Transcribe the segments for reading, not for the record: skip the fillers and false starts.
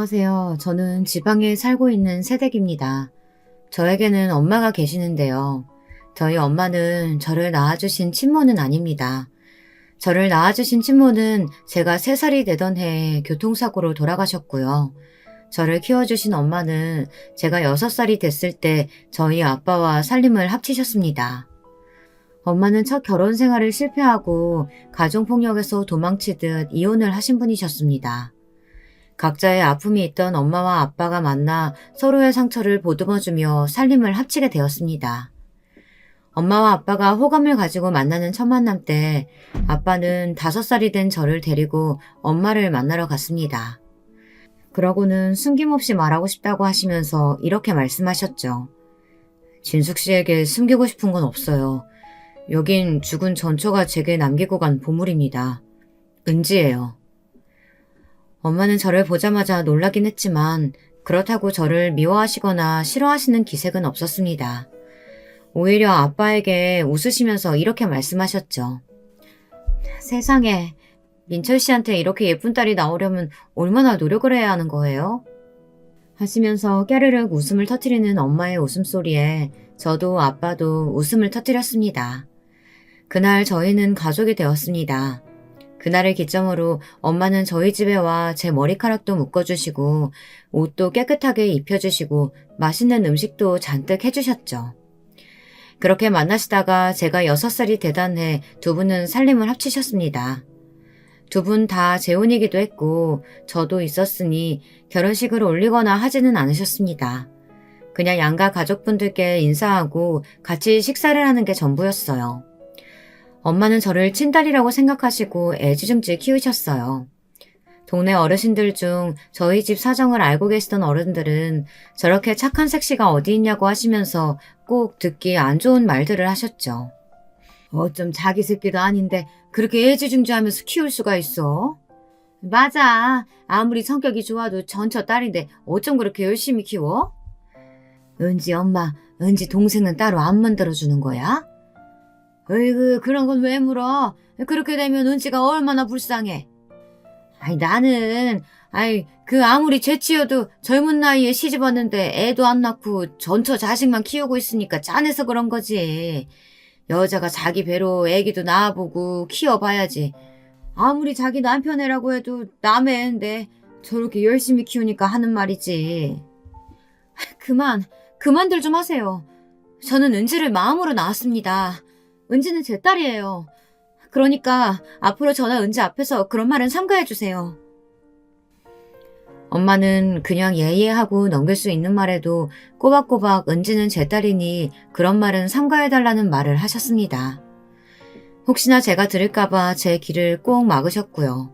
안녕하세요. 저는 지방에 살고 있는 새댁입니다. 저에게는 엄마가 계시는데요. 저희 엄마는 저를 낳아주신 친모는 아닙니다. 저를 낳아주신 친모는 제가 3살이 되던 해에 교통사고로 돌아가셨고요. 저를 키워주신 엄마는 제가 6살이 됐을 때 저희 아빠와 살림을 합치셨습니다. 엄마는 첫 결혼 생활을 실패하고 가정폭력에서 도망치듯 이혼을 하신 분이셨습니다. 각자의 아픔이 있던 엄마와 아빠가 만나 서로의 상처를 보듬어주며 살림을 합치게 되었습니다. 엄마와 아빠가 호감을 가지고 만나는 첫 만남 때 아빠는 5살이 된 저를 데리고 엄마를 만나러 갔습니다. 그러고는 숨김없이 말하고 싶다고 하시면서 이렇게 말씀하셨죠. 진숙 씨에게 숨기고 싶은 건 없어요. 여긴 죽은 전처가 제게 남기고 간 보물입니다. 은지예요. 엄마는 저를 보자마자 놀라긴 했지만 그렇다고 저를 미워하시거나 싫어하시는 기색은 없었습니다. 오히려 아빠에게 웃으시면서 이렇게 말씀하셨죠. 세상에, 민철 씨한테 이렇게 예쁜 딸이 나오려면 얼마나 노력을 해야 하는 거예요? 하시면서 깨르륵 웃음을 터뜨리는 엄마의 웃음소리에 저도 아빠도 웃음을 터뜨렸습니다. 그날 저희는 가족이 되었습니다. 그날을 기점으로 엄마는 저희 집에 와 제 머리카락도 묶어주시고 옷도 깨끗하게 입혀주시고 맛있는 음식도 잔뜩 해주셨죠. 그렇게 만나시다가 제가 6살이 되던 해 두 분은 살림을 합치셨습니다. 두 분 다 재혼이기도 했고 저도 있었으니 결혼식을 올리거나 하지는 않으셨습니다. 그냥 양가 가족분들께 인사하고 같이 식사를 하는 게 전부였어요. 엄마는 저를 친딸이라고 생각하시고 애지중지 키우셨어요. 동네 어르신들 중 저희 집 사정을 알고 계시던 어른들은 저렇게 착한 색시가 어디 있냐고 하시면서 꼭 듣기 안 좋은 말들을 하셨죠. 어쩜 자기 새끼도 아닌데 그렇게 애지중지하면서 키울 수가 있어? 맞아. 아무리 성격이 좋아도 전처 딸인데 어쩜 그렇게 열심히 키워? 은지 엄마, 은지 동생은 따로 안 만들어주는 거야? 어이구, 그런 건 왜 물어? 그렇게 되면 은지가 얼마나 불쌍해. 나는, 그 아무리 죄치여도 젊은 나이에 시집 왔는데 애도 안 낳고 전처 자식만 키우고 있으니까 짠해서 그런 거지. 여자가 자기 배로 애기도 낳아보고 키워봐야지. 아무리 자기 남편 애라고 해도 남의 애인데 저렇게 열심히 키우니까 하는 말이지. 그만들 좀 하세요. 저는 은지를 마음으로 낳았습니다. 은지는 제 딸이에요. 그러니까 앞으로 저나 은지 앞에서 그런 말은 삼가해주세요. 엄마는 그냥 예예하고 넘길 수 있는 말에도 꼬박꼬박 은지는 제 딸이니 그런 말은 삼가해달라는 말을 하셨습니다. 혹시나 제가 들을까봐 제 귀를 꼭 막으셨고요.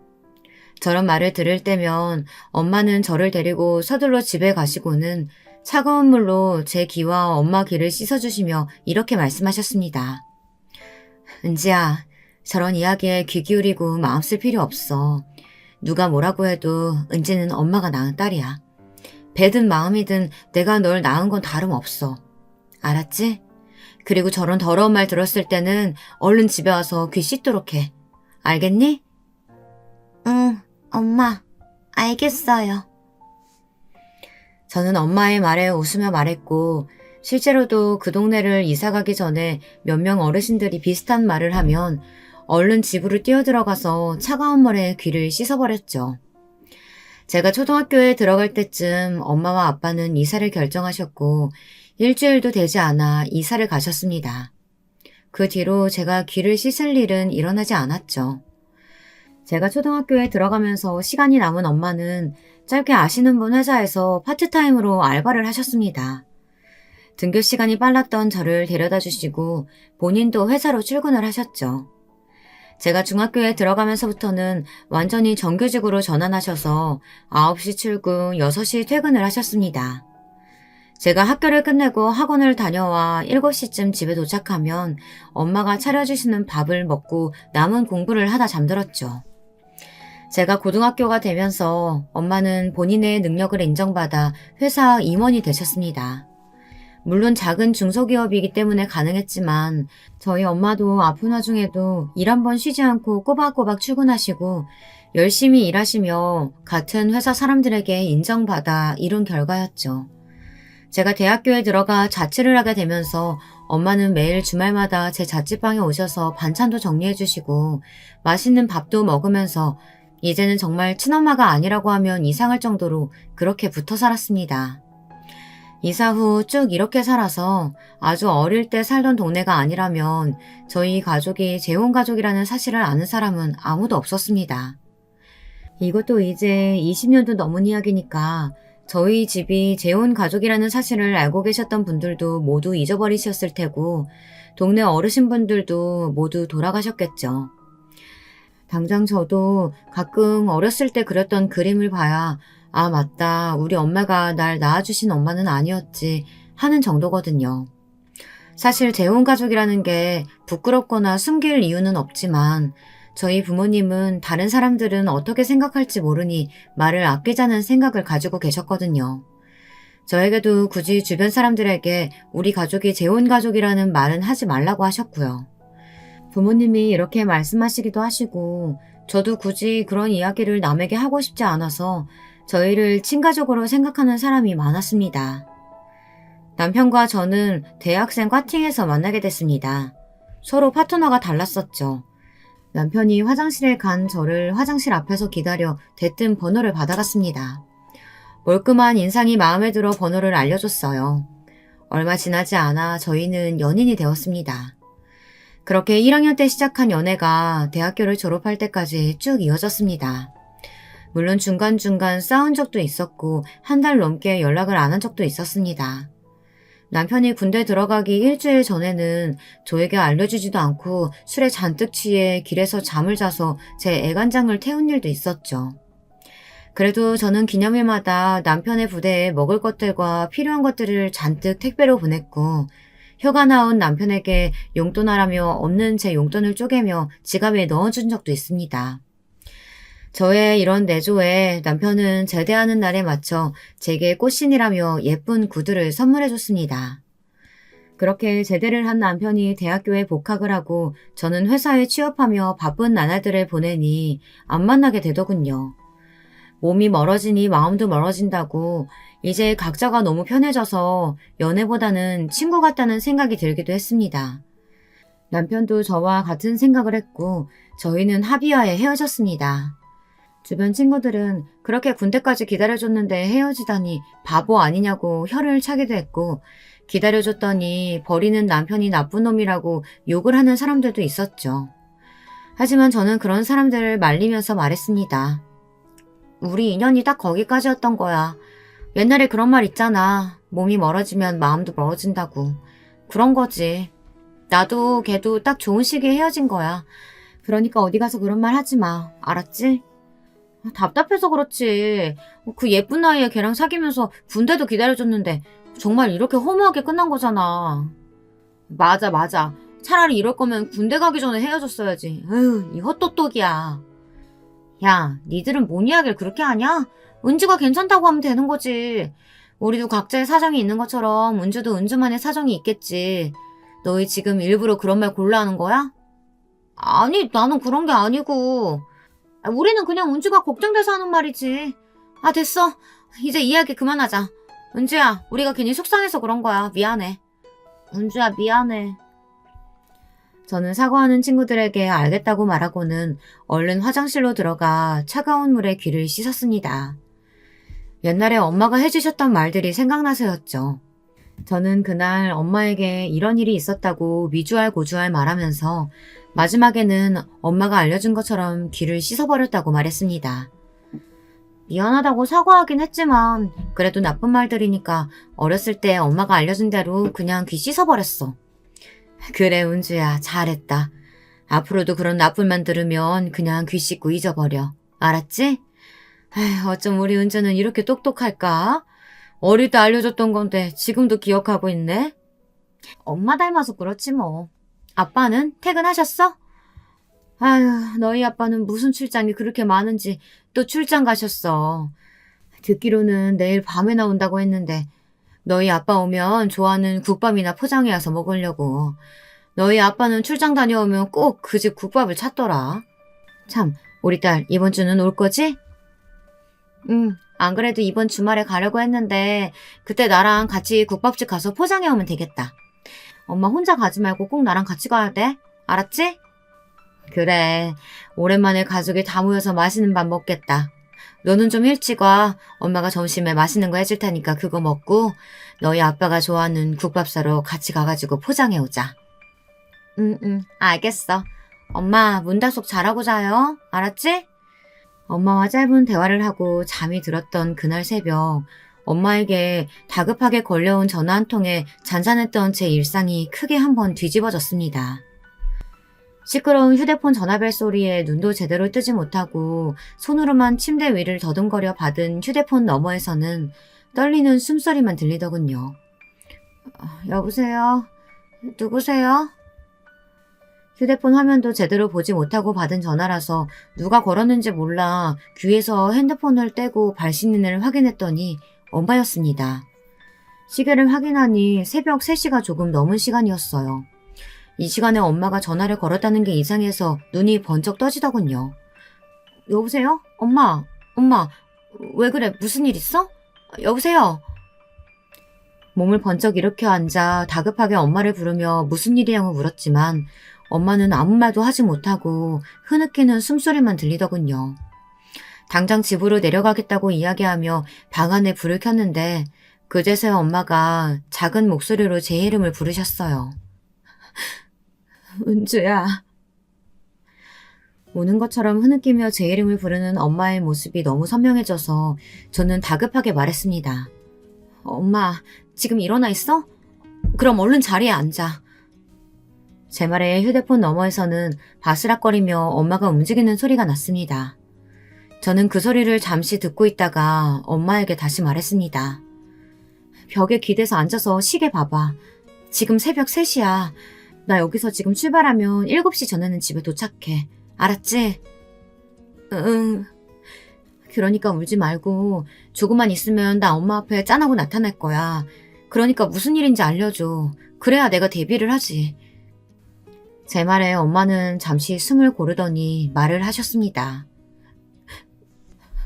저런 말을 들을 때면 엄마는 저를 데리고 서둘러 집에 가시고는 차가운 물로 제 귀와 엄마 귀를 씻어주시며 이렇게 말씀하셨습니다. 은지야, 저런 이야기에 귀 기울이고 마음 쓸 필요 없어. 누가 뭐라고 해도 은지는 엄마가 낳은 딸이야. 배든 마음이든 내가 널 낳은 건 다름없어. 알았지? 그리고 저런 더러운 말 들었을 때는 얼른 집에 와서 귀 씻도록 해. 알겠니? 응, 엄마. 알겠어요. 저는 엄마의 말에 웃으며 말했고 실제로도 그 동네를 이사가기 전에 몇 명 어르신들이 비슷한 말을 하면 얼른 집으로 뛰어들어가서 차가운 물에 귀를 씻어버렸죠. 제가 초등학교에 들어갈 때쯤 엄마와 아빠는 이사를 결정하셨고 일주일도 되지 않아 이사를 가셨습니다. 그 뒤로 제가 귀를 씻을 일은 일어나지 않았죠. 제가 초등학교에 들어가면서 시간이 남은 엄마는 짧게 아시는 분 회사에서 파트타임으로 알바를 하셨습니다. 등교 시간이 빨랐던 저를 데려다 주시고 본인도 회사로 출근을 하셨죠. 제가 중학교에 들어가면서부터는 완전히 정규직으로 전환하셔서 9시 출근, 6시 퇴근을 하셨습니다. 제가 학교를 끝내고 학원을 다녀와 7시쯤 집에 도착하면 엄마가 차려주시는 밥을 먹고 남은 공부를 하다 잠들었죠. 제가 고등학교가 되면서 엄마는 본인의 능력을 인정받아 회사 임원이 되셨습니다. 물론 작은 중소기업이기 때문에 가능했지만 저희 엄마도 아픈 와중에도 일 한 번 쉬지 않고 꼬박꼬박 출근하시고 열심히 일하시며 같은 회사 사람들에게 인정받아 이룬 결과였죠. 제가 대학교에 들어가 자취를 하게 되면서 엄마는 매일 주말마다 제 자취방에 오셔서 반찬도 정리해 주시고 맛있는 밥도 먹으면서 이제는 정말 친엄마가 아니라고 하면 이상할 정도로 그렇게 붙어 살았습니다. 이사 후 쭉 이렇게 살아서 아주 어릴 때 살던 동네가 아니라면 저희 가족이 재혼가족이라는 사실을 아는 사람은 아무도 없었습니다. 이것도 이제 20년도 넘은 이야기니까 저희 집이 재혼가족이라는 사실을 알고 계셨던 분들도 모두 잊어버리셨을 테고 동네 어르신분들도 모두 돌아가셨겠죠. 당장 저도 가끔 어렸을 때 그렸던 그림을 봐야 아 맞다 우리 엄마가 날 낳아주신 엄마는 아니었지 하는 정도거든요. 사실 재혼가족이라는 게 부끄럽거나 숨길 이유는 없지만 저희 부모님은 다른 사람들은 어떻게 생각할지 모르니 말을 아끼자는 생각을 가지고 계셨거든요. 저에게도 굳이 주변 사람들에게 우리 가족이 재혼가족이라는 말은 하지 말라고 하셨고요. 부모님이 이렇게 말씀하시기도 하시고 저도 굳이 그런 이야기를 남에게 하고 싶지 않아서 저희를 친가족으로 생각하는 사람이 많았습니다. 남편과 저는 대학생 과팅에서 만나게 됐습니다. 서로 파트너가 달랐었죠. 남편이 화장실에 간 저를 화장실 앞에서 기다려 대뜸 번호를 받아갔습니다. 멀끔한 인상이 마음에 들어 번호를 알려줬어요. 얼마 지나지 않아 저희는 연인이 되었습니다. 그렇게 1학년 때 시작한 연애가 대학교를 졸업할 때까지 쭉 이어졌습니다. 물론 중간중간 싸운 적도 있었고 한 달 넘게 연락을 안 한 적도 있었습니다. 남편이 군대 들어가기 일주일 전에는 저에게 알려주지도 않고 술에 잔뜩 취해 길에서 잠을 자서 제 애간장을 태운 일도 있었죠. 그래도 저는 기념일마다 남편의 부대에 먹을 것들과 필요한 것들을 잔뜩 택배로 보냈고 휴가 나온 남편에게 용돈하라며 없는 제 용돈을 쪼개며 지갑에 넣어준 적도 있습니다. 저의 이런 내조에 남편은 제대하는 날에 맞춰 제게 꽃신이라며 예쁜 구두를 선물해줬습니다. 그렇게 제대를 한 남편이 대학교에 복학을 하고 저는 회사에 취업하며 바쁜 나날들을 보내니 안 만나게 되더군요. 몸이 멀어지니 마음도 멀어진다고 이제 각자가 너무 편해져서 연애보다는 친구 같다는 생각이 들기도 했습니다. 남편도 저와 같은 생각을 했고 저희는 합의하에 헤어졌습니다. 주변 친구들은 그렇게 군대까지 기다려줬는데 헤어지다니 바보 아니냐고 혀를 차기도 했고 기다려줬더니 버리는 남편이 나쁜 놈이라고 욕을 하는 사람들도 있었죠. 하지만 저는 그런 사람들을 말리면서 말했습니다. 우리 인연이 딱 거기까지였던 거야. 옛날에 그런 말 있잖아. 몸이 멀어지면 마음도 멀어진다고. 그런 거지. 나도 걔도 딱 좋은 시기에 헤어진 거야. 그러니까 어디 가서 그런 말 하지 마. 알았지? 답답해서 그렇지. 그 예쁜 나이에 걔랑 사귀면서 군대도 기다려줬는데 정말 이렇게 허무하게 끝난 거잖아. 맞아. 차라리 이럴 거면 군대 가기 전에 헤어졌어야지. 에휴, 이 헛똑똑이야. 야, 니들은 뭔 이야기를 그렇게 하냐? 은주가 괜찮다고 하면 되는 거지. 우리도 각자의 사정이 있는 것처럼 은주도 은주만의 사정이 있겠지. 너희 지금 일부러 그런 말 골라 하는 거야? 아니, 나는 그런 게 아니고. 우리는 그냥 은주가 걱정돼서 하는 말이지. 아, 됐어. 이제 이야기 그만하자. 은주야, 우리가 괜히 속상해서 그런 거야. 미안해. 은주야, 미안해. 저는 사과하는 친구들에게 알겠다고 말하고는 얼른 화장실로 들어가 차가운 물에 귀를 씻었습니다. 옛날에 엄마가 해주셨던 말들이 생각나서였죠. 저는 그날 엄마에게 이런 일이 있었다고 미주알 고주알 말하면서 마지막에는 엄마가 알려준 것처럼 귀를 씻어버렸다고 말했습니다. 미안하다고 사과하긴 했지만 그래도 나쁜 말들이니까 어렸을 때 엄마가 알려준 대로 그냥 귀 씻어버렸어. 그래 은주야 잘했다. 앞으로도 그런 나쁜 말 들으면 그냥 귀 씻고 잊어버려. 알았지? 에휴, 어쩜 우리 은주는 이렇게 똑똑할까? 어릴 때 알려줬던 건데 지금도 기억하고 있네? 엄마 닮아서 그렇지 뭐. 아빠는 퇴근하셨어? 아휴, 너희 아빠는 무슨 출장이 그렇게 많은지 또 출장 가셨어. 듣기로는 내일 밤에 나온다고 했는데 너희 아빠 오면 좋아하는 국밥이나 포장해 와서 먹으려고. 너희 아빠는 출장 다녀오면 꼭 그 집 국밥을 찾더라. 참, 우리 딸 이번 주는 올 거지? 응, 안 그래도 이번 주말에 가려고 했는데 그때 나랑 같이 국밥집 가서 포장해 오면 되겠다. 엄마 혼자 가지 말고 꼭 나랑 같이 가야 돼. 알았지? 그래, 오랜만에 가족이 다 모여서 맛있는 밥 먹겠다. 너는 좀 일찍 와. 엄마가 점심에 맛있는 거 해줄 테니까 그거 먹고 너희 아빠가 좋아하는 국밥 사러 같이 가가지고 포장해 오자. 응, 알겠어. 엄마, 문단속 잘하고 자요. 알았지? 엄마와 짧은 대화를 하고 잠이 들었던 그날 새벽, 엄마에게 다급하게 걸려온 전화 한 통에 잔잔했던 제 일상이 크게 한번 뒤집어졌습니다. 시끄러운 휴대폰 전화벨 소리에 눈도 제대로 뜨지 못하고 손으로만 침대 위를 더듬거려 받은 휴대폰 너머에서는 떨리는 숨소리만 들리더군요. 여보세요? 누구세요? 휴대폰 화면도 제대로 보지 못하고 받은 전화라서 누가 걸었는지 몰라 귀에서 핸드폰을 떼고 발신인을 확인했더니 엄마였습니다. 시계를 확인하니 새벽 3시가 조금 넘은 시간이었어요. 이 시간에 엄마가 전화를 걸었다는 게 이상해서 눈이 번쩍 떠지더군요. 여보세요? 엄마, 왜 그래? 무슨 일 있어? 여보세요? 몸을 번쩍 일으켜 앉아 다급하게 엄마를 부르며 무슨 일이냐고 물었지만 엄마는 아무 말도 하지 못하고 흐느끼는 숨소리만 들리더군요. 당장 집으로 내려가겠다고 이야기하며 방 안에 불을 켰는데 그제서야 엄마가 작은 목소리로 제 이름을 부르셨어요. 은주야. 우는 것처럼 흐느끼며 제 이름을 부르는 엄마의 모습이 너무 선명해져서 저는 다급하게 말했습니다. 엄마, 지금 일어나 있어? 그럼 얼른 자리에 앉아. 제 말에 휴대폰 너머에서는 바스락거리며 엄마가 움직이는 소리가 났습니다. 저는 그 소리를 잠시 듣고 있다가 엄마에게 다시 말했습니다. 벽에 기대서 앉아서 시계 봐봐. 지금 새벽 3시야. 나 여기서 지금 출발하면 7시 전에는 집에 도착해. 알았지? 응. 그러니까 울지 말고 조금만 있으면 나 엄마 앞에 짠하고 나타날 거야. 그러니까 무슨 일인지 알려줘. 그래야 내가 대비를 하지. 제 말에 엄마는 잠시 숨을 고르더니 말을 하셨습니다.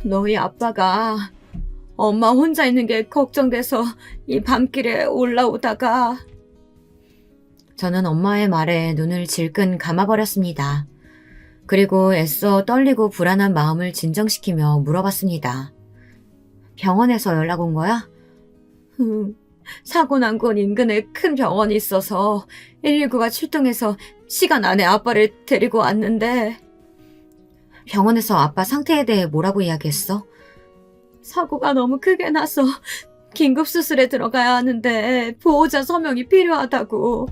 너희 아빠가 엄마 혼자 있는 게 걱정돼서 이 밤길에 올라오다가 저는 엄마의 말에 눈을 질끈 감아버렸습니다. 그리고 애써 떨리고 불안한 마음을 진정시키며 물어봤습니다. 병원에서 연락 온 거야? 사고 난 곳 인근에 큰 병원이 있어서 119가 출동해서 시간 안에 아빠를 데리고 왔는데 병원에서 아빠 상태에 대해 뭐라고 이야기했어? 사고가 너무 크게 나서 긴급 수술에 들어가야 하는데 보호자 서명이 필요하다고.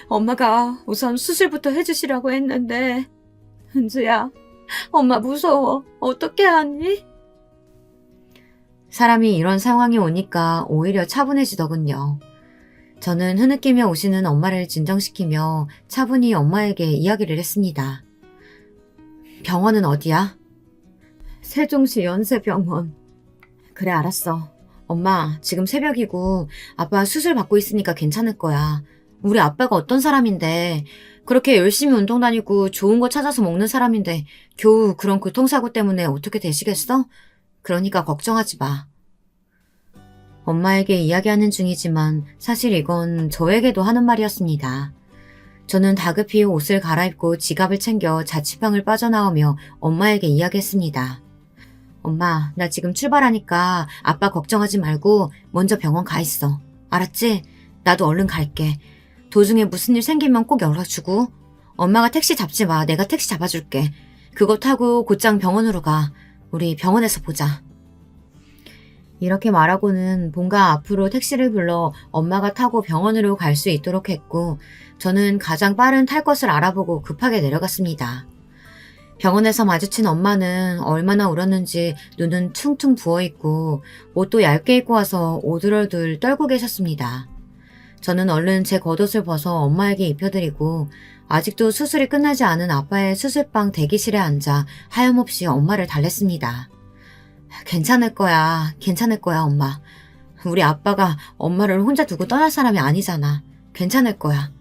엄마가 우선 수술부터 해주시라고 했는데 은주야, 엄마 무서워. 어떻게 하니? 사람이 이런 상황이 오니까 오히려 차분해지더군요. 저는 흐느끼며 오시는 엄마를 진정시키며 차분히 엄마에게 이야기를 했습니다. 병원은 어디야? 세종시 연세병원. 그래, 알았어. 엄마, 지금 새벽이고 아빠 수술 받고 있으니까 괜찮을 거야. 우리 아빠가 어떤 사람인데 그렇게 열심히 운동 다니고 좋은 거 찾아서 먹는 사람인데 겨우 그런 교통사고 때문에 어떻게 되시겠어? 그러니까 걱정하지 마. 엄마에게 이야기하는 중이지만 사실 이건 저에게도 하는 말이었습니다. 저는 다급히 옷을 갈아입고 지갑을 챙겨 자취방을 빠져나오며 엄마에게 이야기했습니다. 엄마, 나 지금 출발하니까 아빠 걱정하지 말고 먼저 병원 가 있어. 알았지? 나도 얼른 갈게. 도중에 무슨 일 생기면 꼭 연락주고. 엄마가 택시 잡지 마. 내가 택시 잡아줄게. 그거 타고 곧장 병원으로 가. 우리 병원에서 보자. 이렇게 말하고는 본가 앞으로 택시를 불러 엄마가 타고 병원으로 갈 수 있도록 했고 저는 가장 빠른 탈 것을 알아보고 급하게 내려갔습니다. 병원에서 마주친 엄마는 얼마나 울었는지 눈은 퉁퉁 부어있고 옷도 얇게 입고 와서 오들오들 떨고 계셨습니다. 저는 얼른 제 겉옷을 벗어 엄마에게 입혀드리고 아직도 수술이 끝나지 않은 아빠의 수술방 대기실에 앉아 하염없이 엄마를 달랬습니다. 괜찮을 거야, 엄마. 우리 아빠가 엄마를 혼자 두고 떠날 사람이 아니잖아. 괜찮을 거야.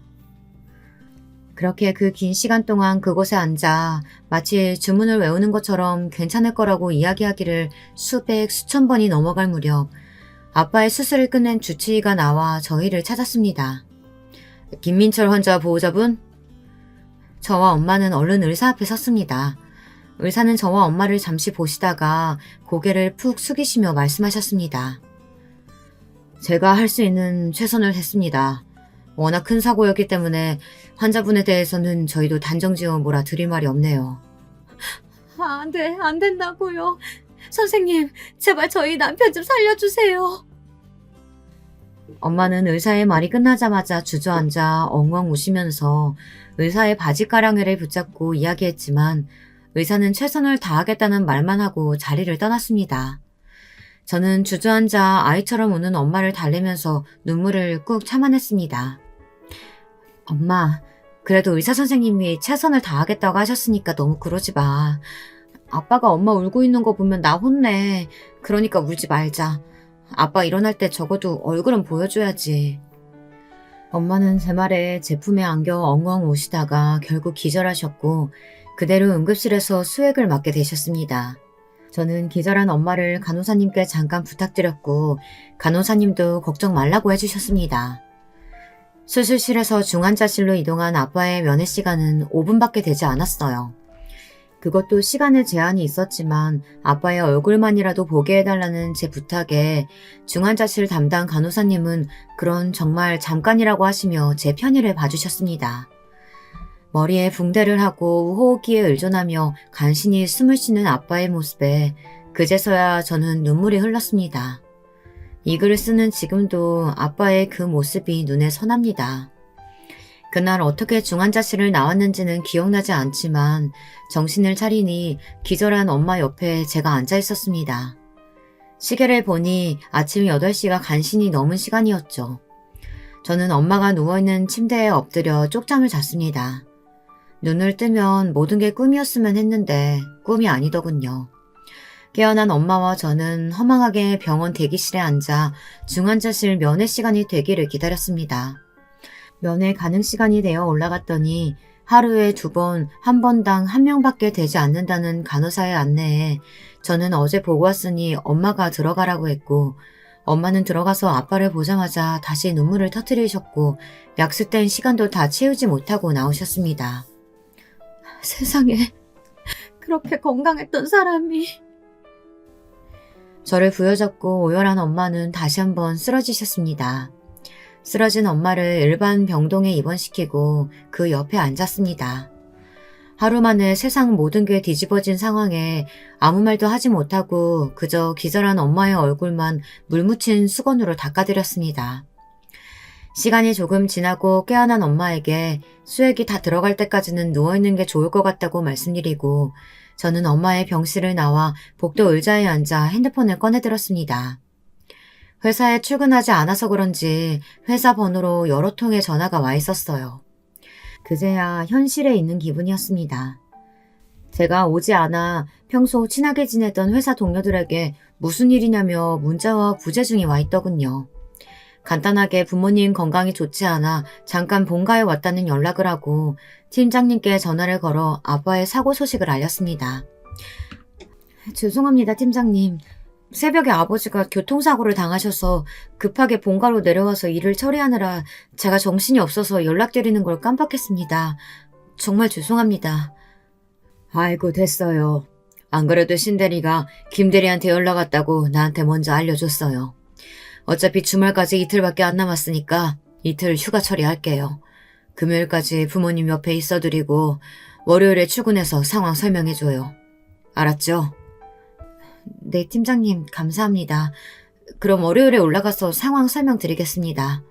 그렇게 그 긴 시간 동안 그곳에 앉아 마치 주문을 외우는 것처럼 괜찮을 거라고 이야기하기를 수백, 수천 번이 넘어갈 무렵 아빠의 수술을 끝낸 주치의가 나와 저희를 찾았습니다. 김민철 환자 보호자분? 저와 엄마는 얼른 의사 앞에 섰습니다. 의사는 저와 엄마를 잠시 보시다가 고개를 푹 숙이시며 말씀하셨습니다. 제가 할 수 있는 최선을 했습니다. 워낙 큰 사고였기 때문에 환자분에 대해서는 저희도 단정지어 뭐라 드릴 말이 없네요. 안 된다고요. 선생님, 제발 저희 남편 좀 살려주세요. 엄마는 의사의 말이 끝나자마자 주저앉아 엉엉 우시면서 의사의 바지가랑이를 붙잡고 이야기했지만 의사는 최선을 다하겠다는 말만 하고 자리를 떠났습니다. 저는 주저앉아 아이처럼 우는 엄마를 달래면서 눈물을 꾹 참아냈습니다. 엄마, 그래도 의사 선생님이 최선을 다하겠다고 하셨으니까 너무 그러지 마. 아빠가 엄마 울고 있는 거 보면 나 혼내. 그러니까 울지 말자. 아빠 일어날 때 적어도 얼굴은 보여줘야지. 엄마는 제 말에 제품에 안겨 엉엉 우시다가 결국 기절하셨고 그대로 응급실에서 수액을 맞게 되셨습니다. 저는 기절한 엄마를 간호사님께 잠깐 부탁드렸고 간호사님도 걱정 말라고 해주셨습니다. 수술실에서 중환자실로 이동한 아빠의 면회 시간은 5분밖에 되지 않았어요. 그것도 시간에 제한이 있었지만 아빠의 얼굴만이라도 보게 해달라는 제 부탁에 중환자실 담당 간호사님은 그런 정말 잠깐이라고 하시며 제 편의를 봐주셨습니다. 머리에 붕대를 하고 호흡기에 의존하며 간신히 숨을 쉬는 아빠의 모습에 그제서야 저는 눈물이 흘렀습니다. 이 글을 쓰는 지금도 아빠의 그 모습이 눈에 선합니다. 그날 어떻게 중환자실을 나왔는지는 기억나지 않지만 정신을 차리니 기절한 엄마 옆에 제가 앉아 있었습니다. 시계를 보니 아침 8시가 간신히 넘은 시간이었죠. 저는 엄마가 누워있는 침대에 엎드려 쪽잠을 잤습니다. 눈을 뜨면 모든 게 꿈이었으면 했는데 꿈이 아니더군요. 깨어난 엄마와 저는 허망하게 병원 대기실에 앉아 중환자실 면회 시간이 되기를 기다렸습니다. 면회 가능 시간이 되어 올라갔더니 하루에 2번, 한 번당 1명밖에 되지 않는다는 간호사의 안내에 저는 어제 보고 왔으니 엄마가 들어가라고 했고 엄마는 들어가서 아빠를 보자마자 다시 눈물을 터뜨리셨고 약속된 시간도 다 채우지 못하고 나오셨습니다. 세상에 그렇게 건강했던 사람이... 저를 부여잡고 오열한 엄마는 다시 한번 쓰러지셨습니다. 쓰러진 엄마를 일반 병동에 입원시키고 그 옆에 앉았습니다. 하루 만에 세상 모든 게 뒤집어진 상황에 아무 말도 하지 못하고 그저 기절한 엄마의 얼굴만 물 묻힌 수건으로 닦아드렸습니다. 시간이 조금 지나고 깨어난 엄마에게 수액이 다 들어갈 때까지는 누워있는 게 좋을 것 같다고 말씀드리고 저는 엄마의 병실을 나와 복도 의자에 앉아 핸드폰을 꺼내들었습니다. 회사에 출근하지 않아서 그런지 회사 번호로 여러 통의 전화가 와 있었어요. 그제야 현실에 있는 기분이었습니다. 제가 오지 않아 평소 친하게 지냈던 회사 동료들에게 무슨 일이냐며 문자와 부재중이 와 있더군요. 간단하게 부모님 건강이 좋지 않아 잠깐 본가에 왔다는 연락을 하고 팀장님께 전화를 걸어 아빠의 사고 소식을 알렸습니다. 죄송합니다, 팀장님. 새벽에 아버지가 교통사고를 당하셔서 급하게 본가로 내려와서 일을 처리하느라 제가 정신이 없어서 연락드리는 걸 깜빡했습니다. 정말 죄송합니다. 아이고, 됐어요. 안 그래도 신대리가 김대리한테 연락 왔다고 나한테 먼저 알려줬어요. 어차피 주말까지 이틀밖에 안 남았으니까 이틀 휴가 처리할게요. 금요일까지 부모님 옆에 있어드리고 월요일에 출근해서 상황 설명해줘요. 알았죠? 네, 팀장님, 감사합니다. 그럼 월요일에 올라가서 상황 설명드리겠습니다.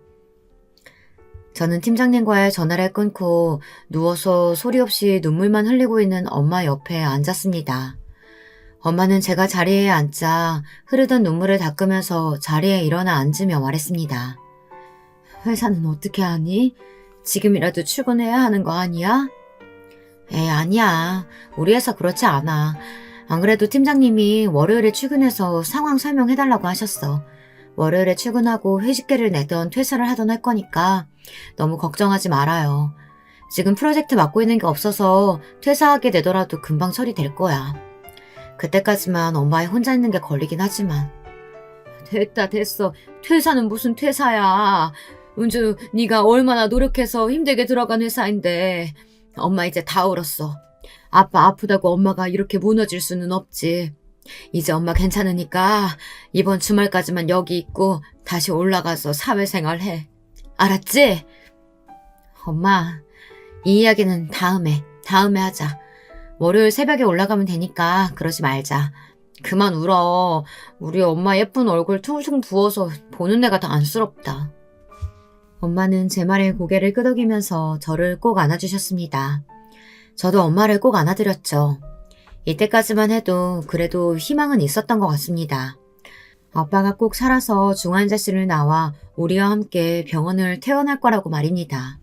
저는 팀장님과의 전화를 끊고 누워서 소리 없이 눈물만 흘리고 있는 엄마 옆에 앉았습니다. 엄마는 제가 자리에 앉자 흐르던 눈물을 닦으면서 자리에 일어나 앉으며 말했습니다. 회사는 어떻게 하니? 지금이라도 출근해야 하는 거 아니야? 아니야. 우리 회사 그렇지 않아. 안 그래도 팀장님이 월요일에 출근해서 상황 설명해달라고 하셨어. 월요일에 출근하고 회식계를 내던 퇴사를 하던 할 거니까 너무 걱정하지 말아요. 지금 프로젝트 맡고 있는 게 없어서 퇴사하게 되더라도 금방 처리될 거야. 그때까지만 엄마에 혼자 있는 게 걸리긴 하지만. 됐다 됐어. 퇴사는 무슨 퇴사야. 은주 네가 얼마나 노력해서 힘들게 들어간 회사인데 엄마 이제 다 울었어. 아빠 아프다고 엄마가 이렇게 무너질 수는 없지. 이제 엄마 괜찮으니까 이번 주말까지만 여기 있고 다시 올라가서 사회생활 해. 알았지? 엄마, 이 이야기는 다음에 하자. 월요일 새벽에 올라가면 되니까 그러지 말자. 그만 울어. 우리 엄마 예쁜 얼굴 퉁퉁 부어서 보는 내가 더 안쓰럽다. 엄마는 제 말에 고개를 끄덕이면서 저를 꼭 안아주셨습니다. 저도 엄마를 꼭 안아드렸죠. 이때까지만 해도 그래도 희망은 있었던 것 같습니다. 아빠가 꼭 살아서 중환자실을 나와 우리와 함께 병원을 퇴원할 거라고 말입니다.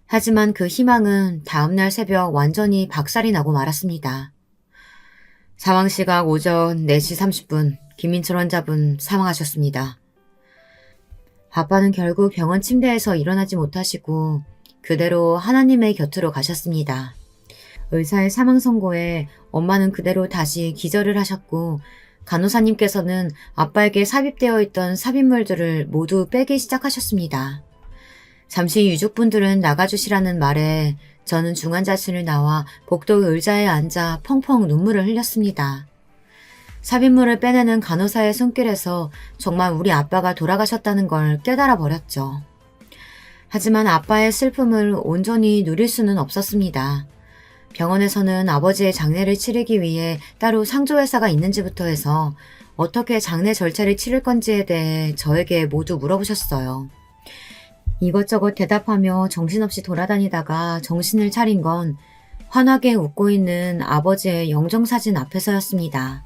하지만 그 희망은 다음날 새벽 완전히 박살이 나고 말았습니다. 상황 시각 오전 4시 30분 김민철 환자분 사망하셨습니다. 아빠는 결국 병원 침대에서 일어나지 못하시고 그대로 하나님의 곁으로 가셨습니다. 의사의 사망 선고에 엄마는 그대로 다시 기절을 하셨고 간호사님께서는 아빠에게 삽입되어 있던 삽입물들을 모두 빼기 시작하셨습니다. 잠시 유족분들은 나가주시라는 말에 저는 중환자실을 나와 복도 의자에 앉아 펑펑 눈물을 흘렸습니다. 삽입물을 빼내는 간호사의 손길에서 정말 우리 아빠가 돌아가셨다는 걸 깨달아 버렸죠. 하지만 아빠의 슬픔을 온전히 누릴 수는 없었습니다. 병원에서는 아버지의 장례를 치르기 위해 따로 상조회사가 있는지부터 해서 어떻게 장례 절차를 치를 건지에 대해 저에게 모두 물어보셨어요. 이것저것 대답하며 정신없이 돌아다니다가 정신을 차린 건 환하게 웃고 있는 아버지의 영정사진 앞에서였습니다.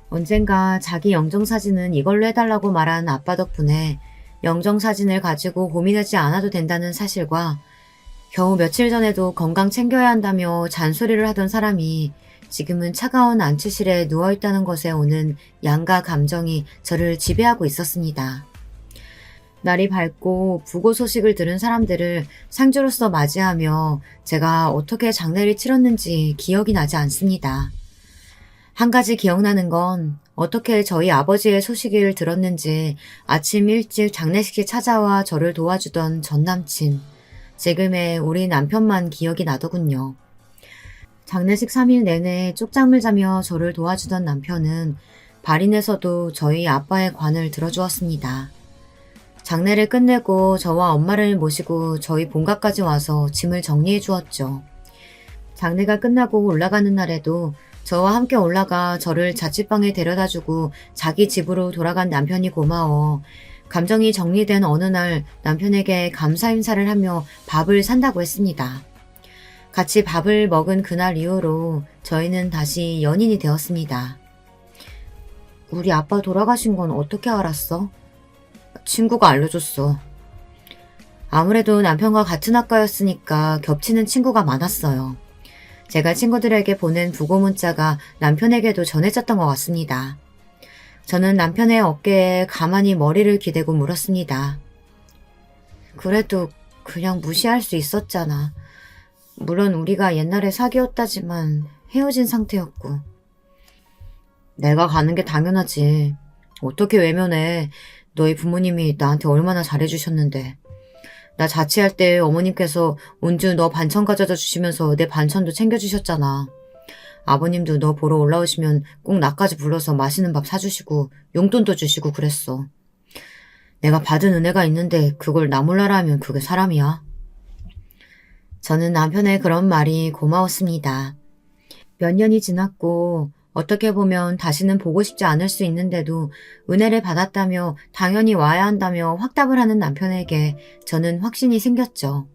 언젠가 자기 영정사진은 이걸로 해달라고 말한 아빠 덕분에 영정사진을 가지고 고민하지 않아도 된다는 사실과 겨우 며칠 전에도 건강 챙겨야 한다며 잔소리를 하던 사람이 지금은 차가운 안치실에 누워있다는 것에 오는 양가 감정이 저를 지배하고 있었습니다. 날이 밝고 부고 소식을 들은 사람들을 상주로서 맞이하며 제가 어떻게 장례를 치렀는지 기억이 나지 않습니다. 한 가지 기억나는 건 어떻게 저희 아버지의 소식을 들었는지 아침 일찍 장례식에 찾아와 저를 도와주던 전남친, 지금의 우리 남편만 기억이 나더군요. 장례식 3일 내내 쪽잠을 자며 저를 도와주던 남편은 발인에서도 저희 아빠의 관을 들어주었습니다. 장례를 끝내고 저와 엄마를 모시고 저희 본가까지 와서 짐을 정리해 주었죠. 장례가 끝나고 올라가는 날에도 저와 함께 올라가 저를 자취방에 데려다주고 자기 집으로 돌아간 남편이 고마워 감정이 정리된 어느 날 남편에게 감사 인사를 하며 밥을 산다고 했습니다. 같이 밥을 먹은 그날 이후로 저희는 다시 연인이 되었습니다. 우리 아빠 돌아가신 건 어떻게 알았어? 친구가 알려줬어. 아무래도 남편과 같은 학과였으니까 겹치는 친구가 많았어요. 제가 친구들에게 보낸 부고 문자가 남편에게도 전해졌던 것 같습니다. 저는 남편의 어깨에 가만히 머리를 기대고 물었습니다. 그래도 그냥 무시할 수 있었잖아. 물론 우리가 옛날에 사귀었다지만 헤어진 상태였고. 내가 가는 게 당연하지. 어떻게 외면해. 너희 부모님이 나한테 얼마나 잘해주셨는데. 나 자취할 때 어머님께서 은주 너 반찬 가져다 주시면서 내 반찬도 챙겨주셨잖아. 아버님도 너 보러 올라오시면 꼭 나까지 불러서 맛있는 밥 사주시고 용돈도 주시고 그랬어. 내가 받은 은혜가 있는데 그걸 나 몰라라 하면 그게 사람이야? 저는 남편의 그런 말이 고마웠습니다. 몇 년이 지났고 어떻게 보면 다시는 보고 싶지 않을 수 있는데도 은혜를 받았다며 당연히 와야 한다며 확답을 하는 남편에게 저는 확신이 생겼죠.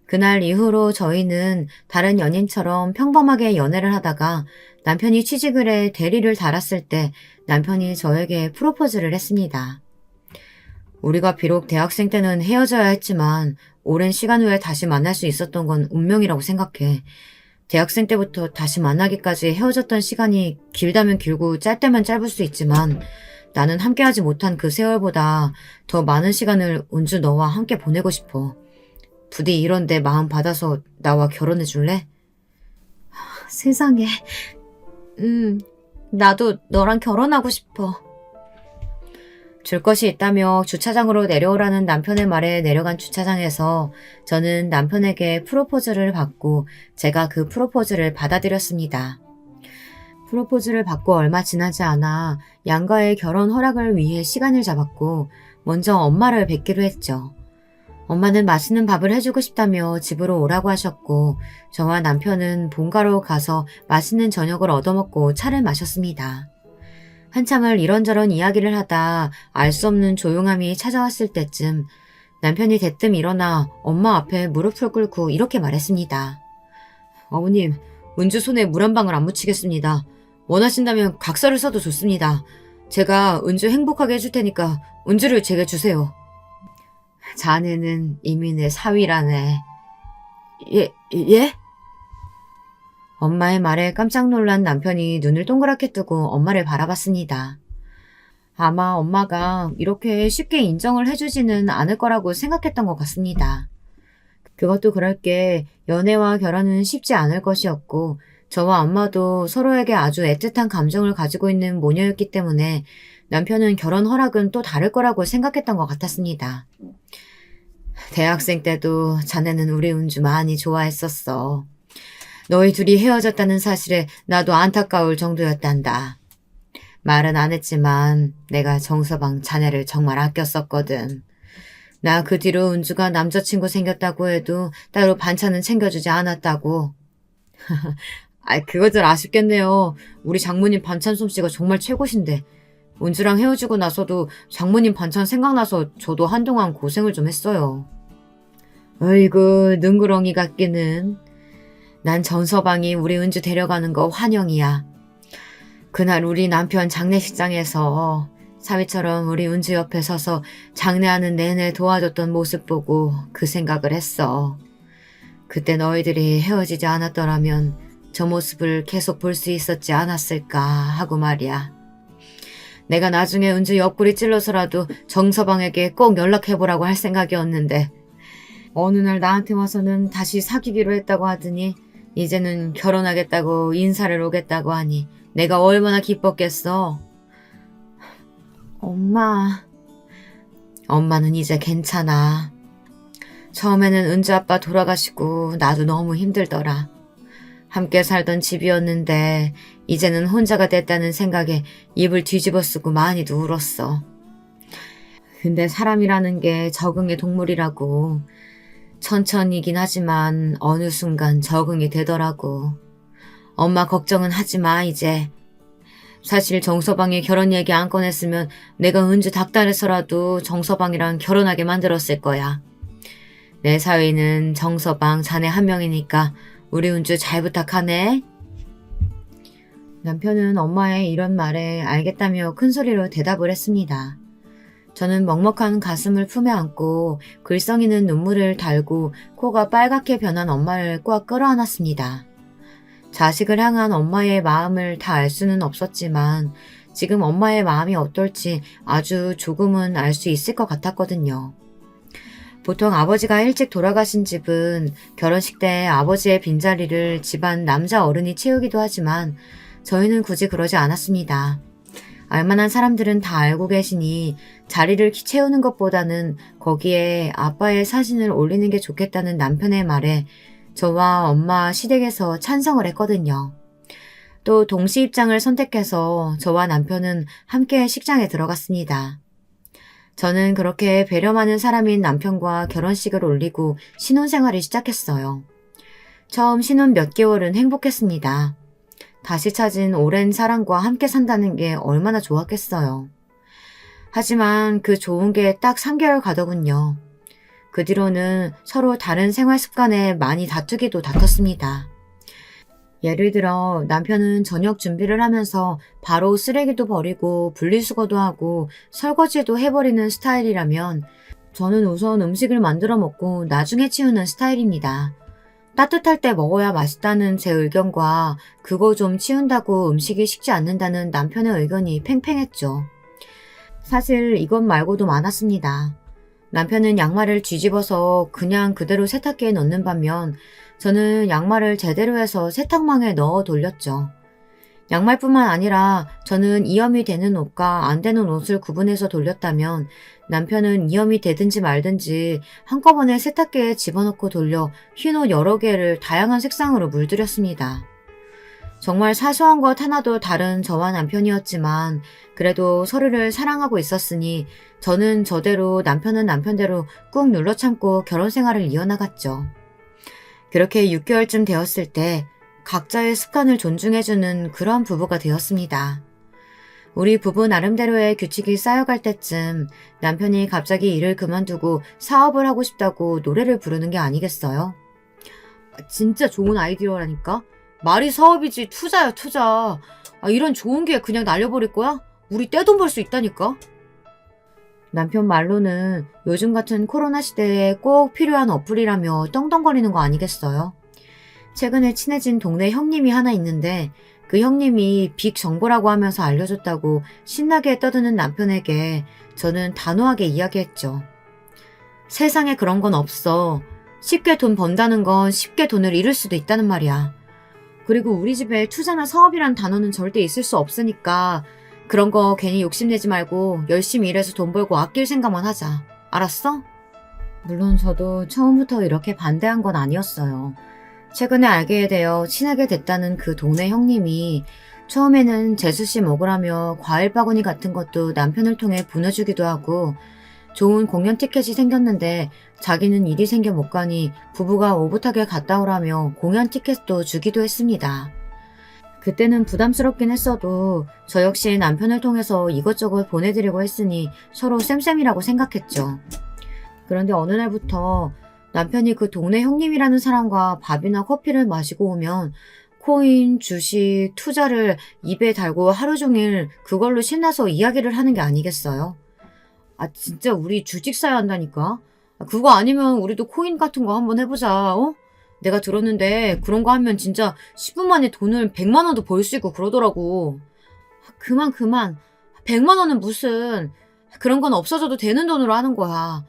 그날 이후로 저희는 다른 연인처럼 평범하게 연애를 하다가 남편이 취직을 해 대리를 달았을 때 남편이 저에게 프로포즈를 했습니다. 우리가 비록 대학생 때는 헤어져야 했지만 오랜 시간 후에 다시 만날 수 있었던 건 운명이라고 생각해. 대학생 때부터 다시 만나기까지 헤어졌던 시간이 길다면 길고 짧다면 짧을 수 있지만 나는 함께하지 못한 그 세월보다 더 많은 시간을 은주 너와 함께 보내고 싶어. 부디 이런데 마음 받아서 나와 결혼해 줄래? 세상에. 나도 너랑 결혼하고 싶어. 줄 것이 있다며 주차장으로 내려오라는 남편의 말에 내려간 주차장에서 저는 남편에게 프로포즈를 받고 제가 그 프로포즈를 받아들였습니다. 프로포즈를 받고 얼마 지나지 않아 양가의 결혼 허락을 위해 시간을 잡았고 먼저 엄마를 뵙기로 했죠. 엄마는 맛있는 밥을 해주고 싶다며 집으로 오라고 하셨고 저와 남편은 본가로 가서 맛있는 저녁을 얻어먹고 차를 마셨습니다. 한참을 이런저런 이야기를 하다 알 수 없는 조용함이 찾아왔을 때쯤 남편이 대뜸 일어나 엄마 앞에 무릎을 꿇고 이렇게 말했습니다. 어머님, 은주 손에 물 한 방울 안 묻히겠습니다. 원하신다면 각서를 써도 좋습니다. 제가 은주 행복하게 해줄 테니까 은주를 제게 주세요. 자네는 이미 내 사위라네. 예? 엄마의 말에 깜짝 놀란 남편이 눈을 동그랗게 뜨고 엄마를 바라봤습니다. 아마 엄마가 이렇게 쉽게 인정을 해주지는 않을 거라고 생각했던 것 같습니다. 그것도 그럴 게 연애와 결혼은 쉽지 않을 것이었고 저와 엄마도 서로에게 아주 애틋한 감정을 가지고 있는 모녀였기 때문에 남편은 결혼 허락은 또 다를 거라고 생각했던 것 같았습니다. 대학생 때도 자네는 우리 은주 많이 좋아했었어. 너희 둘이 헤어졌다는 사실에 나도 안타까울 정도였단다. 말은 안 했지만 내가 정서방 자네를 정말 아꼈었거든. 나 그 뒤로 은주가 남자친구 생겼다고 해도 따로 반찬은 챙겨주지 않았다고. 그거들 아쉽겠네요. 우리 장모님 반찬 솜씨가 정말 최고신데. 은주랑 헤어지고 나서도 장모님 반찬 생각나서 저도 한동안 고생을 좀 했어요. 어이구, 능구렁이 같기는. 난 전서방이 우리 은주 데려가는 거 환영이야. 그날 우리 남편 장례식장에서 사위처럼 우리 은주 옆에 서서 장례하는 내내 도와줬던 모습 보고 그 생각을 했어. 그때 너희들이 헤어지지 않았더라면 저 모습을 계속 볼 수 있었지 않았을까 하고 말이야. 내가 나중에 은주 옆구리 찔러서라도 정서방에게 꼭 연락해보라고 할 생각이었는데 어느 날 나한테 와서는 다시 사귀기로 했다고 하더니 이제는 결혼하겠다고 인사를 오겠다고 하니 내가 얼마나 기뻤겠어. 엄마는 이제 괜찮아. 처음에는 은주 아빠 돌아가시고 나도 너무 힘들더라. 함께 살던 집이었는데 이제는 혼자가 됐다는 생각에 입을 뒤집어 쓰고 많이도 울었어. 근데 사람이라는 게 적응의 동물이라고. 천천히긴 하지만 어느 순간 적응이 되더라고. 엄마 걱정은 하지 마 이제. 사실 정서방이 결혼 얘기 안 꺼냈으면 내가 은주 닥달해서라도 정서방이랑 결혼하게 만들었을 거야. 내 사위는 정서방 자네 한 명이니까 우리 은주 잘 부탁하네. 남편은 엄마의 이런 말에 알겠다며 큰 소리로 대답을 했습니다. 저는 먹먹한 가슴을 품에 안고 글썽이는 눈물을 달고 코가 빨갛게 변한 엄마를 꽉 끌어안았습니다. 자식을 향한 엄마의 마음을 다 알 수는 없었지만 지금 엄마의 마음이 어떨지 아주 조금은 알 수 있을 것 같았거든요. 보통 아버지가 일찍 돌아가신 집은 결혼식 때 아버지의 빈자리를 집안 남자 어른이 채우기도 하지만 저희는 굳이 그러지 않았습니다. 알만한 사람들은 다 알고 계시니 자리를 채우는 것보다는 거기에 아빠의 사진을 올리는 게 좋겠다는 남편의 말에 저와 엄마 시댁에서 찬성을 했거든요. 또 동시 입장을 선택해서 저와 남편은 함께 식장에 들어갔습니다. 저는 그렇게 배려 많은 사람인 남편과 결혼식을 올리고 신혼생활을 시작했어요. 처음 신혼 몇 개월은 행복했습니다. 다시 찾은 오랜 사랑과 함께 산다는 게 얼마나 좋았겠어요. 하지만 그 좋은 게 딱 3개월 가더군요. 그 뒤로는 서로 다른 생활 습관에 많이 다투기도 다퉜습니다. 예를 들어 남편은 저녁 준비를 하면서 바로 쓰레기도 버리고 분리수거도 하고 설거지도 해버리는 스타일이라면 저는 우선 음식을 만들어 먹고 나중에 치우는 스타일입니다. 따뜻할 때 먹어야 맛있다는 제 의견과 그거 좀 치운다고 음식이 식지 않는다는 남편의 의견이 팽팽했죠. 사실 이것 말고도 많았습니다. 남편은 양말을 뒤집어서 그냥 그대로 세탁기에 넣는 반면 저는 양말을 제대로 해서 세탁망에 넣어 돌렸죠. 양말뿐만 아니라 저는 이염이 되는 옷과 안 되는 옷을 구분해서 돌렸다면 남편은 이염이 되든지 말든지 한꺼번에 세탁기에 집어넣고 돌려 흰옷 여러 개를 다양한 색상으로 물들였습니다. 정말 사소한 것 하나도 다른 저와 남편이었지만 그래도 서로를 사랑하고 있었으니 저는 저대로 남편은 남편대로 꾹 눌러 참고 결혼 생활을 이어나갔죠. 그렇게 6개월쯤 되었을 때 각자의 습관을 존중해주는 그런 부부가 되었습니다. 우리 부부 나름대로의 규칙이 쌓여갈 때쯤 남편이 갑자기 일을 그만두고 사업을 하고 싶다고 노래를 부르는 게 아니겠어요? 진짜 좋은 아이디어라니까? 말이 사업이지 투자야 투자. 이런 좋은 기회 그냥 날려버릴 거야? 우리 떼돈 벌 수 있다니까? 남편 말로는 요즘 같은 코로나 시대에 꼭 필요한 어플이라며 떵떵거리는 거 아니겠어요? 최근에 친해진 동네 형님이 하나 있는데 그 형님이 빅 정보라고 하면서 알려줬다고 신나게 떠드는 남편에게 저는 단호하게 이야기했죠. 세상에 그런 건 없어. 쉽게 돈 번다는 건 쉽게 돈을 잃을 수도 있다는 말이야. 그리고 우리 집에 투자나 사업이란 단어는 절대 있을 수 없으니까 그런 거 괜히 욕심내지 말고 열심히 일해서 돈 벌고 아낄 생각만 하자. 알았어? 물론 저도 처음부터 이렇게 반대한 건 아니었어요. 최근에 알게 되어 친하게 됐다는 그 동네 형님이 처음에는 재수씨 먹으라며 과일 바구니 같은 것도 남편을 통해 보내주기도 하고 좋은 공연 티켓이 생겼는데 자기는 일이 생겨 못 가니 부부가 오붓하게 갔다 오라며 공연 티켓도 주기도 했습니다. 그때는 부담스럽긴 했어도 저 역시 남편을 통해서 이것저것 보내드리고 했으니 서로 쌤쌤이라고 생각했죠. 그런데 어느 날부터 남편이 그 동네 형님이라는 사람과 밥이나 커피를 마시고 오면 코인, 주식, 투자를 입에 달고 하루 종일 그걸로 신나서 이야기를 하는 게 아니겠어요? 진짜 우리 주식 사야 한다니까? 그거 아니면 우리도 코인 같은 거 한번 해보자, 어? 내가 들었는데 그런 거 하면 진짜 10분 만에 돈을 100만 원도 벌 수 있고 그러더라고. 그만. 100만 원은 무슨. 그런 건 없어져도 되는 돈으로 하는 거야.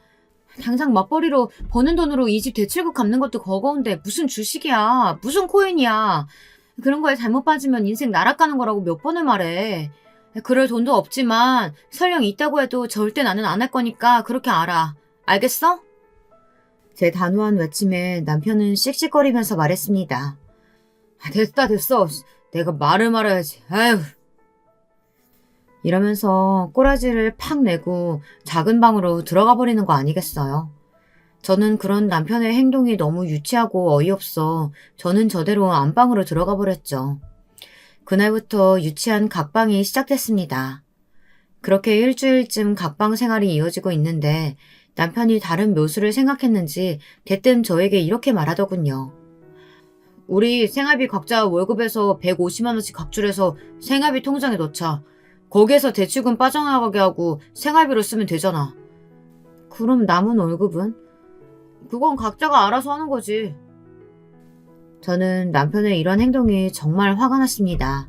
당장 맞벌이로 버는 돈으로 이 집 대출금 갚는 것도 버거운데 무슨 주식이야. 무슨 코인이야. 그런 거에 잘못 빠지면 인생 날아가는 거라고 몇 번을 말해. 그럴 돈도 없지만 설령 있다고 해도 절대 나는 안 할 거니까 그렇게 알아. 알겠어? 제 단호한 외침에 남편은 씩씩거리면서 말했습니다. 됐어. 내가 말을 말아야지. 아휴. 이러면서 꼬라지를 팍 내고 작은 방으로 들어가 버리는 거 아니겠어요? 저는 그런 남편의 행동이 너무 유치하고 어이없어 저는 저대로 안방으로 들어가 버렸죠. 그날부터 유치한 각방이 시작됐습니다. 그렇게 일주일쯤 각방 생활이 이어지고 있는데 남편이 다른 묘수를 생각했는지 대뜸 저에게 이렇게 말하더군요. 우리 생활비 각자 월급에서 150만 원씩 각출해서 생활비 통장에 넣자. 거기에서 대출금 빠져나가게 하고 생활비로 쓰면 되잖아. 그럼 남은 월급은? 그건 각자가 알아서 하는 거지. 저는 남편의 이런 행동이 정말 화가 났습니다.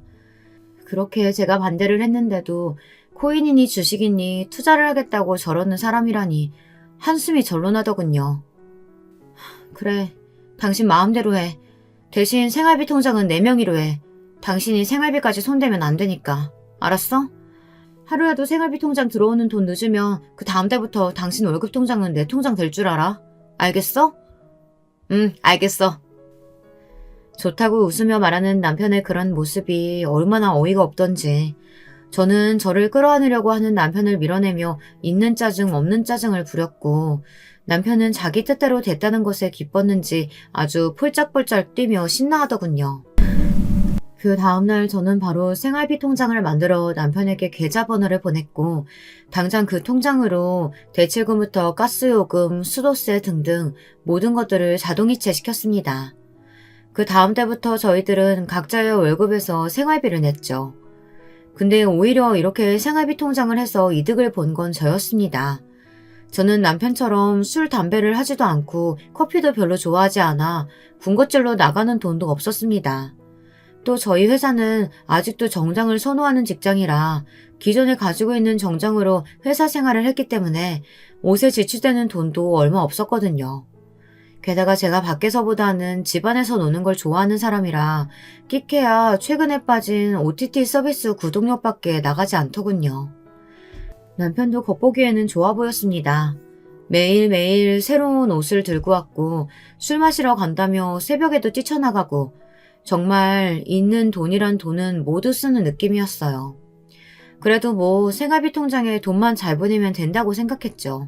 그렇게 제가 반대를 했는데도 코인이니 주식이니 투자를 하겠다고 저러는 사람이라니 한숨이 절로 나더군요. 그래, 당신 마음대로 해. 대신 생활비 통장은 내 명의로 해. 당신이 생활비까지 손대면 안 되니까. 알았어? 하루라도 생활비 통장 들어오는 돈 늦으면 그 다음 달부터 당신 월급 통장은 내 통장 될 줄 알아. 알겠어? 응, 알겠어. 좋다고 웃으며 말하는 남편의 그런 모습이 얼마나 어이가 없던지 저는 저를 끌어안으려고 하는 남편을 밀어내며 있는 짜증 없는 짜증을 부렸고 남편은 자기 뜻대로 됐다는 것에 기뻤는지 아주 폴짝폴짝 뛰며 신나하더군요. 그 다음날 저는 바로 생활비 통장을 만들어 남편에게 계좌번호를 보냈고 당장 그 통장으로 대출금부터 가스요금, 수도세 등등 모든 것들을 자동이체 시켰습니다. 그 다음 달부터 저희들은 각자의 월급에서 생활비를 냈죠. 근데 오히려 이렇게 생활비 통장을 해서 이득을 본 건 저였습니다. 저는 남편처럼 술, 담배를 하지도 않고 커피도 별로 좋아하지 않아 군것질로 나가는 돈도 없었습니다. 또 저희 회사는 아직도 정장을 선호하는 직장이라 기존에 가지고 있는 정장으로 회사 생활을 했기 때문에 옷에 지출되는 돈도 얼마 없었거든요. 게다가 제가 밖에서보다는 집안에서 노는 걸 좋아하는 사람이라 끼케야 최근에 빠진 OTT 서비스 구독료밖에 나가지 않더군요. 남편도 겉보기에는 좋아 보였습니다. 매일매일 새로운 옷을 들고 왔고 술 마시러 간다며 새벽에도 뛰쳐나가고 정말 있는 돈이란 돈은 모두 쓰는 느낌이었어요. 그래도 뭐 생활비 통장에 돈만 잘 보내면 된다고 생각했죠.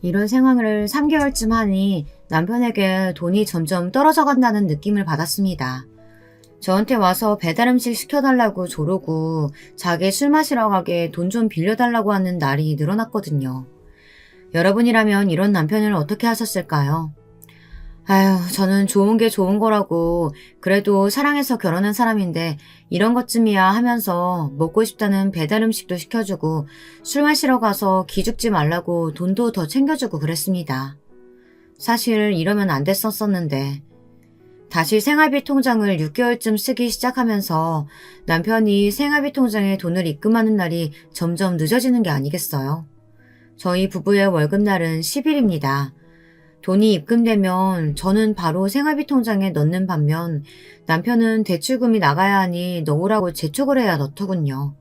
이런 상황을 3개월쯤 하니 남편에게 돈이 점점 떨어져 간다는 느낌을 받았습니다. 저한테 와서 배달음식 시켜달라고 조르고 자기 술 마시러 가게 돈 좀 빌려달라고 하는 날이 늘어났거든요. 여러분이라면 이런 남편을 어떻게 하셨을까요? 아휴, 저는 좋은 게 좋은 거라고 그래도 사랑해서 결혼한 사람인데 이런 것쯤이야 하면서 먹고 싶다는 배달 음식도 시켜주고 술 마시러 가서 기죽지 말라고 돈도 더 챙겨주고 그랬습니다. 사실 이러면 안 됐었었는데 다시 생활비 통장을 6개월쯤 쓰기 시작하면서 남편이 생활비 통장에 돈을 입금하는 날이 점점 늦어지는 게 아니겠어요? 저희 부부의 월급날은 10일입니다. 돈이 입금되면 저는 바로 생활비 통장에 넣는 반면 남편은 대출금이 나가야 하니 넣으라고 재촉을 해야 넣더군요.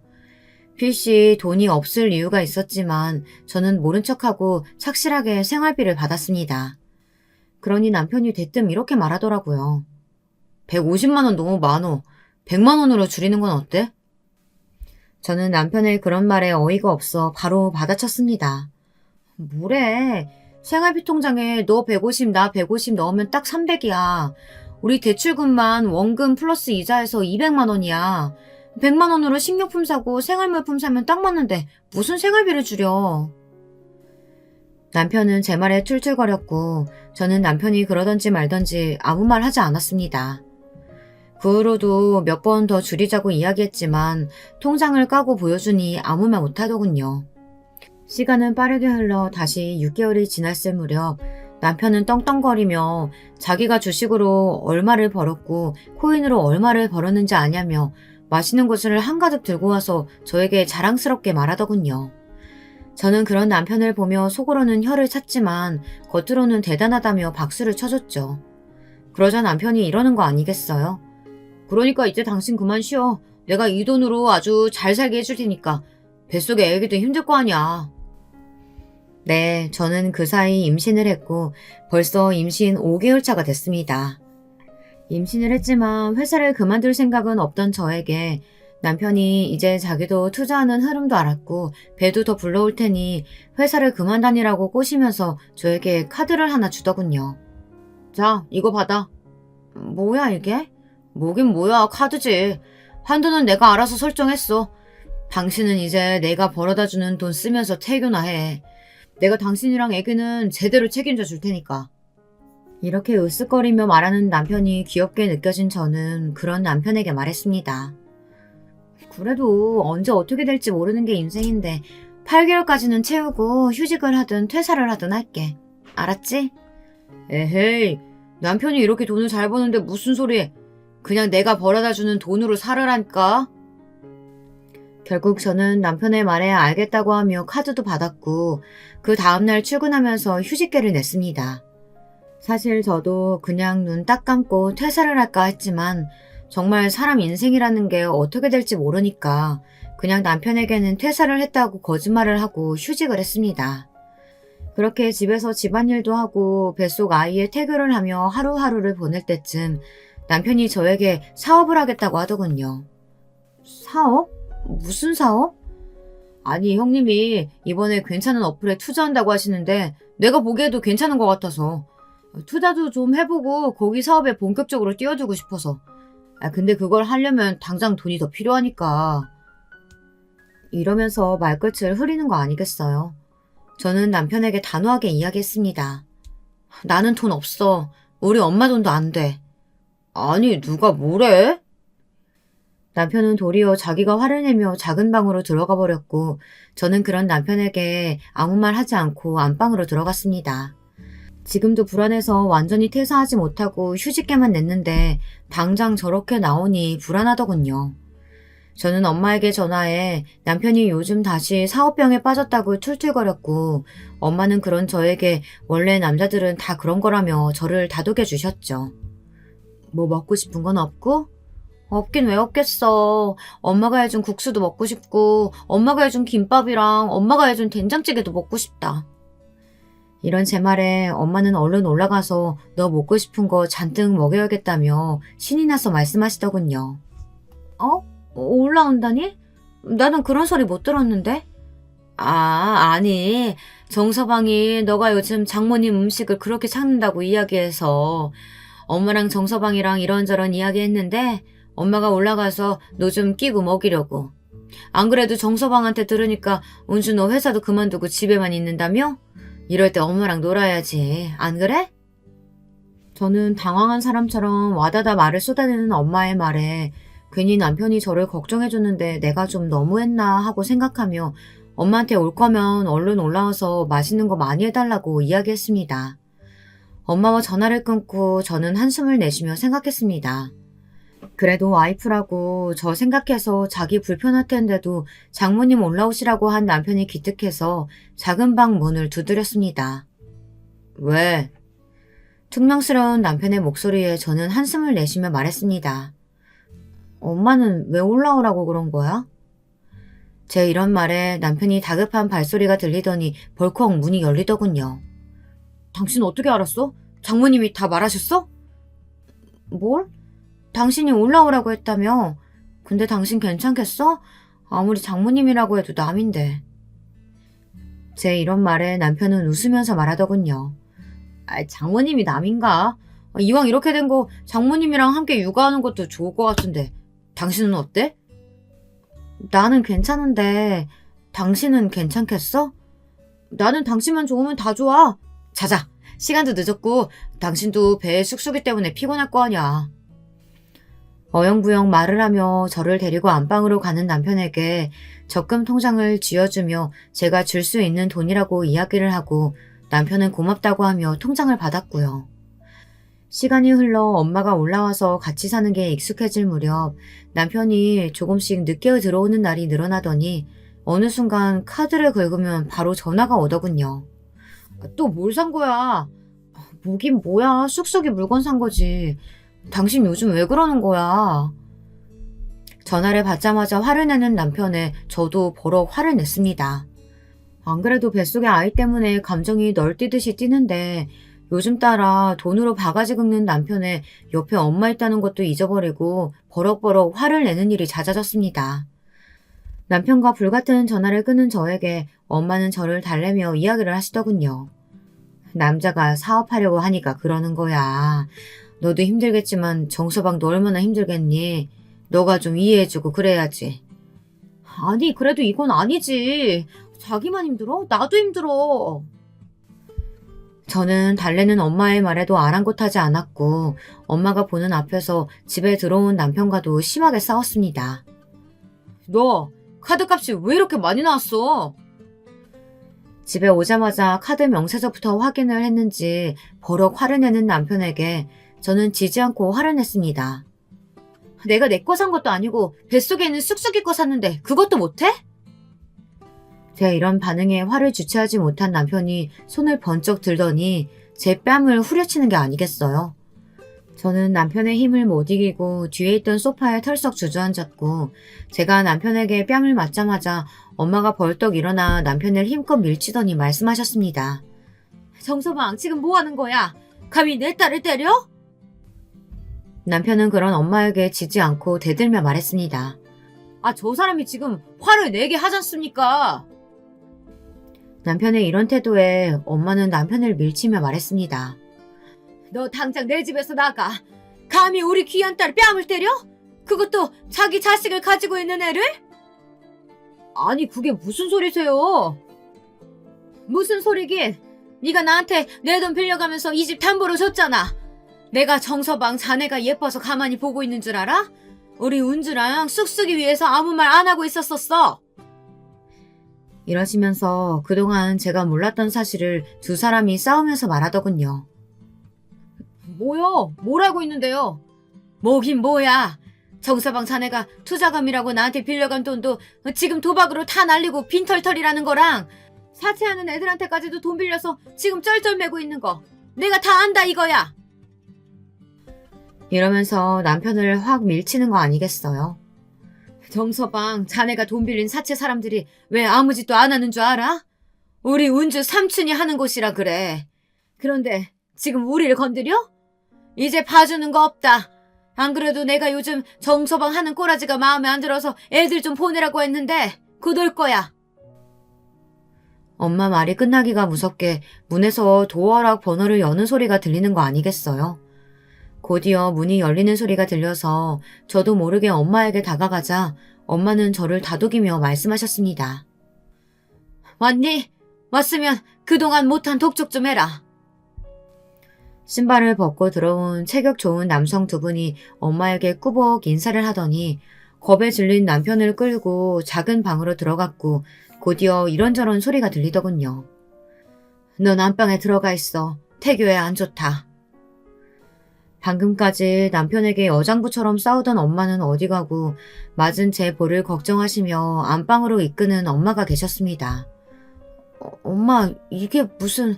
필시 돈이 없을 이유가 있었지만 저는 모른 척하고 착실하게 생활비를 받았습니다. 그러니 남편이 대뜸 이렇게 말하더라고요. 150만 원 너무 많어. 100만 원으로 줄이는 건 어때? 저는 남편의 그런 말에 어이가 없어 바로 받아쳤습니다. 뭐래? 생활비 통장에 너 150, 나 150 넣으면 딱 300이야. 우리 대출금만 원금 플러스 이자해서 200만 원이야. 100만 원으로 식료품 사고 생활물품 사면 딱 맞는데 무슨 생활비를 줄여. 남편은 제 말에 툴툴거렸고 저는 남편이 그러던지 말던지 아무 말 하지 않았습니다. 그 후로도 몇 번 더 줄이자고 이야기했지만 통장을 까고 보여주니 아무 말 못하더군요. 시간은 빠르게 흘러 다시 6개월이 지났을 무렵 남편은 떵떵거리며 자기가 주식으로 얼마를 벌었고 코인으로 얼마를 벌었는지 아냐며 맛있는 것을 한가득 들고 와서 저에게 자랑스럽게 말하더군요. 저는 그런 남편을 보며 속으로는 혀를 찼지만 겉으로는 대단하다며 박수를 쳐줬죠. 그러자 남편이 이러는 거 아니겠어요? 그러니까 이제 당신 그만 쉬어. 내가 이 돈으로 아주 잘 살게 해줄 테니까. 뱃속에 애기도 힘들 거 아니야. 네, 저는 그 사이 임신을 했고 벌써 임신 5개월 차가 됐습니다. 임신을 했지만 회사를 그만둘 생각은 없던 저에게 남편이 이제 자기도 투자하는 흐름도 알았고 배도 더 불러올 테니 회사를 그만 다니라고 꼬시면서 저에게 카드를 하나 주더군요. 자, 이거 받아. 뭐야 이게? 뭐긴 뭐야, 카드지. 한도는 내가 알아서 설정했어. 당신은 이제 내가 벌어다주는 돈 쓰면서 태교나 해. 내가 당신이랑 애기는 제대로 책임져 줄 테니까. 이렇게 으쓱거리며 말하는 남편이 귀엽게 느껴진 저는 그런 남편에게 말했습니다. 그래도 언제 어떻게 될지 모르는 게 인생인데 8개월까지는 채우고 휴직을 하든 퇴사를 하든 할게. 알았지? 에헤이, 남편이 이렇게 돈을 잘 버는데 무슨 소리. 그냥 내가 벌어다주는 돈으로 살으라니까. 결국 저는 남편의 말에 알겠다고 하며 카드도 받았고 그 다음날 출근하면서 휴직계를 냈습니다. 사실 저도 그냥 눈 딱 감고 퇴사를 할까 했지만 정말 사람 인생이라는 게 어떻게 될지 모르니까 그냥 남편에게는 퇴사를 했다고 거짓말을 하고 휴직을 했습니다. 그렇게 집에서 집안일도 하고 뱃속 아이의 태교를 하며 하루하루를 보낼 때쯤 남편이 저에게 사업을 하겠다고 하더군요. 사업? 무슨 사업? 아니, 형님이 이번에 괜찮은 어플에 투자한다고 하시는데 내가 보기에도 괜찮은 것 같아서 투자도 좀 해보고 거기 사업에 본격적으로 뛰어들고 싶어서. 근데 그걸 하려면 당장 돈이 더 필요하니까. 이러면서 말끝을 흐리는 거 아니겠어요? 저는 남편에게 단호하게 이야기했습니다. 나는 돈 없어. 우리 엄마 돈도 안 돼. 아니, 누가 뭐래? 남편은 도리어 자기가 화를 내며 작은 방으로 들어가 버렸고 저는 그런 남편에게 아무 말 하지 않고 안방으로 들어갔습니다. 지금도 불안해서 완전히 퇴사하지 못하고 휴직계만 냈는데 당장 저렇게 나오니 불안하더군요. 저는 엄마에게 전화해 남편이 요즘 다시 사업병에 빠졌다고 툴툴거렸고 엄마는 그런 저에게 원래 남자들은 다 그런 거라며 저를 다독여 주셨죠. 뭐 먹고 싶은 건 없고? 없긴 왜 없겠어. 엄마가 해준 국수도 먹고 싶고 엄마가 해준 김밥이랑 엄마가 해준 된장찌개도 먹고 싶다. 이런 제 말에 엄마는 얼른 올라가서 너 먹고 싶은 거 잔뜩 먹여야겠다며 신이 나서 말씀하시더군요. 어? 올라온다니? 나는 그런 소리 못 들었는데? 아니. 정서방이 너가 요즘 장모님 음식을 그렇게 찾는다고 이야기해서 엄마랑 정서방이랑 이런저런 이야기했는데 엄마가 올라가서 너 좀 끼고 먹이려고. 안 그래도 정서방한테 들으니까 은주 너 회사도 그만두고 집에만 있는다며? 이럴 때 엄마랑 놀아야지. 안 그래? 저는 당황한 사람처럼 와다다 말을 쏟아내는 엄마의 말에 괜히 남편이 저를 걱정해줬는데 내가 좀 너무했나 하고 생각하며 엄마한테 올 거면 얼른 올라와서 맛있는 거 많이 해달라고 이야기했습니다. 엄마와 전화를 끊고 저는 한숨을 내쉬며 생각했습니다. 그래도 와이프라고 저 생각해서 자기 불편할 텐데도 장모님 올라오시라고 한 남편이 기특해서 작은 방 문을 두드렸습니다. 왜? 퉁명스러운 남편의 목소리에 저는 한숨을 내쉬며 말했습니다. 엄마는 왜 올라오라고 그런 거야? 제 이런 말에 남편이 다급한 발소리가 들리더니 벌컥 문이 열리더군요. 당신 어떻게 알았어? 장모님이 다 말하셨어? 뭘? 당신이 올라오라고 했다며? 근데 당신 괜찮겠어? 아무리 장모님이라고 해도 남인데. 제 이런 말에 남편은 웃으면서 말하더군요. 장모님이 남인가? 이왕 이렇게 된 거 장모님이랑 함께 육아하는 것도 좋을 것 같은데 당신은 어때? 나는 괜찮은데 당신은 괜찮겠어? 나는 당신만 좋으면 다 좋아. 자자, 시간도 늦었고 당신도 배에 쑥쑥이 때문에 피곤할 거 아냐. 어영부영 말을 하며 저를 데리고 안방으로 가는 남편에게 적금 통장을 쥐어주며 제가 줄 수 있는 돈이라고 이야기를 하고 남편은 고맙다고 하며 통장을 받았고요. 시간이 흘러 엄마가 올라와서 같이 사는 게 익숙해질 무렵 남편이 조금씩 늦게 들어오는 날이 늘어나더니 어느 순간 카드를 긁으면 바로 전화가 오더군요. 또 뭘 산 거야? 뭐긴 뭐야. 쑥쑥이 물건 산 거지. 당신 요즘 왜 그러는 거야? 전화를 받자마자 화를 내는 남편에 저도 버럭 화를 냈습니다. 안 그래도 뱃속에 아이 때문에 감정이 널뛰듯이 뛰는데 요즘 따라 돈으로 바가지 긁는 남편에 옆에 엄마 있다는 것도 잊어버리고 버럭버럭 화를 내는 일이 잦아졌습니다. 남편과 불같은 전화를 끊은 저에게 엄마는 저를 달래며 이야기를 하시더군요. 남자가 사업하려고 하니까 그러는 거야. 너도 힘들겠지만 정서방도 얼마나 힘들겠니? 너가 좀 이해해주고 그래야지. 아니 그래도 이건 아니지. 자기만 힘들어? 나도 힘들어. 저는 달래는 엄마의 말에도 아랑곳하지 않았고 엄마가 보는 앞에서 집에 들어온 남편과도 심하게 싸웠습니다. 너 카드값이 왜 이렇게 많이 나왔어? 집에 오자마자 카드 명세서부터 확인을 했는지 버럭 화를 내는 남편에게 저는 지지 않고 화를 냈습니다. 내가 내 거 산 것도 아니고 뱃속에 있는 쑥쑥이 거 샀는데 그것도 못해? 제 이런 반응에 화를 주체하지 못한 남편이 손을 번쩍 들더니 제 뺨을 후려치는 게 아니겠어요. 저는 남편의 힘을 못 이기고 뒤에 있던 소파에 털썩 주저앉았고 제가 남편에게 뺨을 맞자마자 엄마가 벌떡 일어나 남편을 힘껏 밀치더니 말씀하셨습니다. 정서방 지금 뭐 하는 거야? 감히 내 딸을 때려? 남편은 그런 엄마에게 지지 않고 대들며 말했습니다. 저 사람이 지금 화를 내게 하지 않습니까? 남편의 이런 태도에 엄마는 남편을 밀치며 말했습니다. 너 당장 내 집에서 나가. 감히 우리 귀한 딸 뺨을 때려? 그것도 자기 자식을 가지고 있는 애를? 아니 그게 무슨 소리세요? 무슨 소리긴? 네가 나한테 내 돈 빌려가면서 이 집 담보로 줬잖아. 내가 정서방 자네가 예뻐서 가만히 보고 있는 줄 알아? 우리 은주랑 쑥쑥이 위해서 아무 말 안 하고 있었었어. 이러시면서 그동안 제가 몰랐던 사실을 두 사람이 싸우면서 말하더군요. 뭐요? 뭘 알고 있는데요? 뭐긴 뭐야. 정서방 자네가 투자금이라고 나한테 빌려간 돈도 지금 도박으로 다 날리고 빈털털이라는 거랑 사채하는 애들한테까지도 돈 빌려서 지금 쩔쩔매고 있는 거 내가 다 안다 이거야. 이러면서 남편을 확 밀치는 거 아니겠어요? 정서방 자네가 돈 빌린 사채 사람들이 왜 아무 짓도 안 하는 줄 알아? 우리 운주 삼촌이 하는 곳이라 그래. 그런데 지금 우리를 건드려? 이제 봐주는 거 없다. 안 그래도 내가 요즘 정서방 하는 꼬라지가 마음에 안 들어서 애들 좀 보내라고 했는데 곧올 거야. 엄마 말이 끝나기가 무섭게 문에서 도어락 번호를 여는 소리가 들리는 거 아니겠어요? 곧이어 문이 열리는 소리가 들려서 저도 모르게 엄마에게 다가가자 엄마는 저를 다독이며 말씀하셨습니다. 왔니? 왔으면 그동안 못한 독촉 좀 해라. 신발을 벗고 들어온 체격 좋은 남성 두 분이 엄마에게 꾸벅 인사를 하더니 겁에 질린 남편을 끌고 작은 방으로 들어갔고 곧이어 이런저런 소리가 들리더군요. 넌 안방에 들어가 있어. 태교에 안 좋다. 방금까지 남편에게 여장부처럼 싸우던 엄마는 어디 가고 맞은 제 볼을 걱정하시며 안방으로 이끄는 엄마가 계셨습니다. 엄마, 이게 무슨...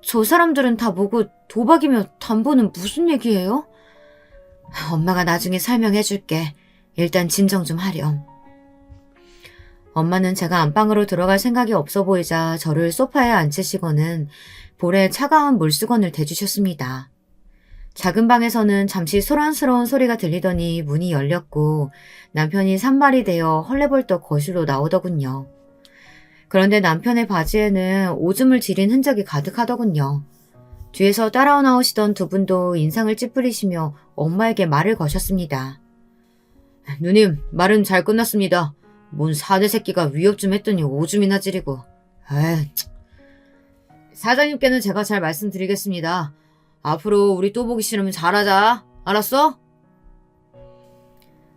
저 사람들은 다 뭐고 도박이며 담보는 무슨 얘기예요? 엄마가 나중에 설명해줄게. 일단 진정 좀 하렴. 엄마는 제가 안방으로 들어갈 생각이 없어 보이자 저를 소파에 앉히시고는 볼에 차가운 물수건을 대주셨습니다. 작은 방에서는 잠시 소란스러운 소리가 들리더니 문이 열렸고 남편이 산발이 되어 헐레벌떡 거실로 나오더군요. 그런데 남편의 바지에는 오줌을 지린 흔적이 가득하더군요. 뒤에서 따라 나오시던 두 분도 인상을 찌푸리시며 엄마에게 말을 거셨습니다. 누님, 말은 잘 끝났습니다. 뭔 사내 새끼가 위협 좀 했더니 오줌이나 지리고. 에이, 사장님께는 제가 잘 말씀드리겠습니다. 앞으로 우리 또 보기 싫으면 잘하자. 알았어?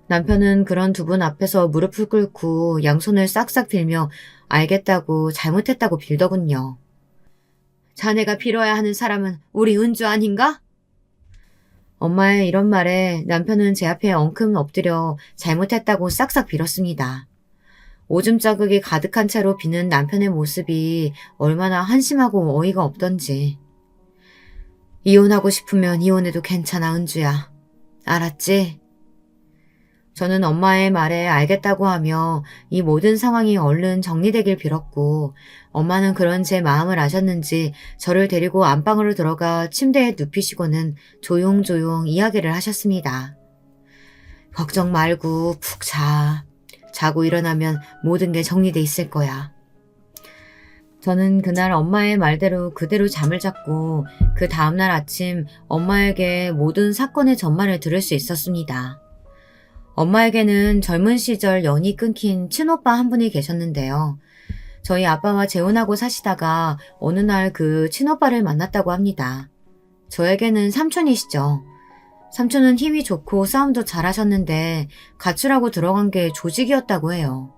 남편은 그런 두 분 앞에서 무릎을 꿇고 양손을 싹싹 들며 알겠다고 잘못했다고 빌더군요. 자네가 빌어야 하는 사람은 우리 은주 아닌가? 엄마의 이런 말에 남편은 제 앞에 엉큼 엎드려 잘못했다고 싹싹 빌었습니다. 오줌 자국이 가득한 채로 비는 남편의 모습이 얼마나 한심하고 어이가 없던지. 이혼하고 싶으면 이혼해도 괜찮아, 은주야. 알았지? 저는 엄마의 말에 알겠다고 하며 이 모든 상황이 얼른 정리되길 빌었고 엄마는 그런 제 마음을 아셨는지 저를 데리고 안방으로 들어가 침대에 눕히시고는 조용조용 이야기를 하셨습니다. 걱정 말고 푹 자. 자고 일어나면 모든 게 정리돼 있을 거야. 저는 그날 엄마의 말대로 그대로 잠을 잤고 그 다음날 아침 엄마에게 모든 사건의 전말을 들을 수 있었습니다. 엄마에게는 젊은 시절 연이 끊긴 친오빠 한 분이 계셨는데요. 저희 아빠와 재혼하고 사시다가 어느 날 그 친오빠를 만났다고 합니다. 저에게는 삼촌이시죠. 삼촌은 힘이 좋고 싸움도 잘하셨는데 가출하고 들어간 게 조직이었다고 해요.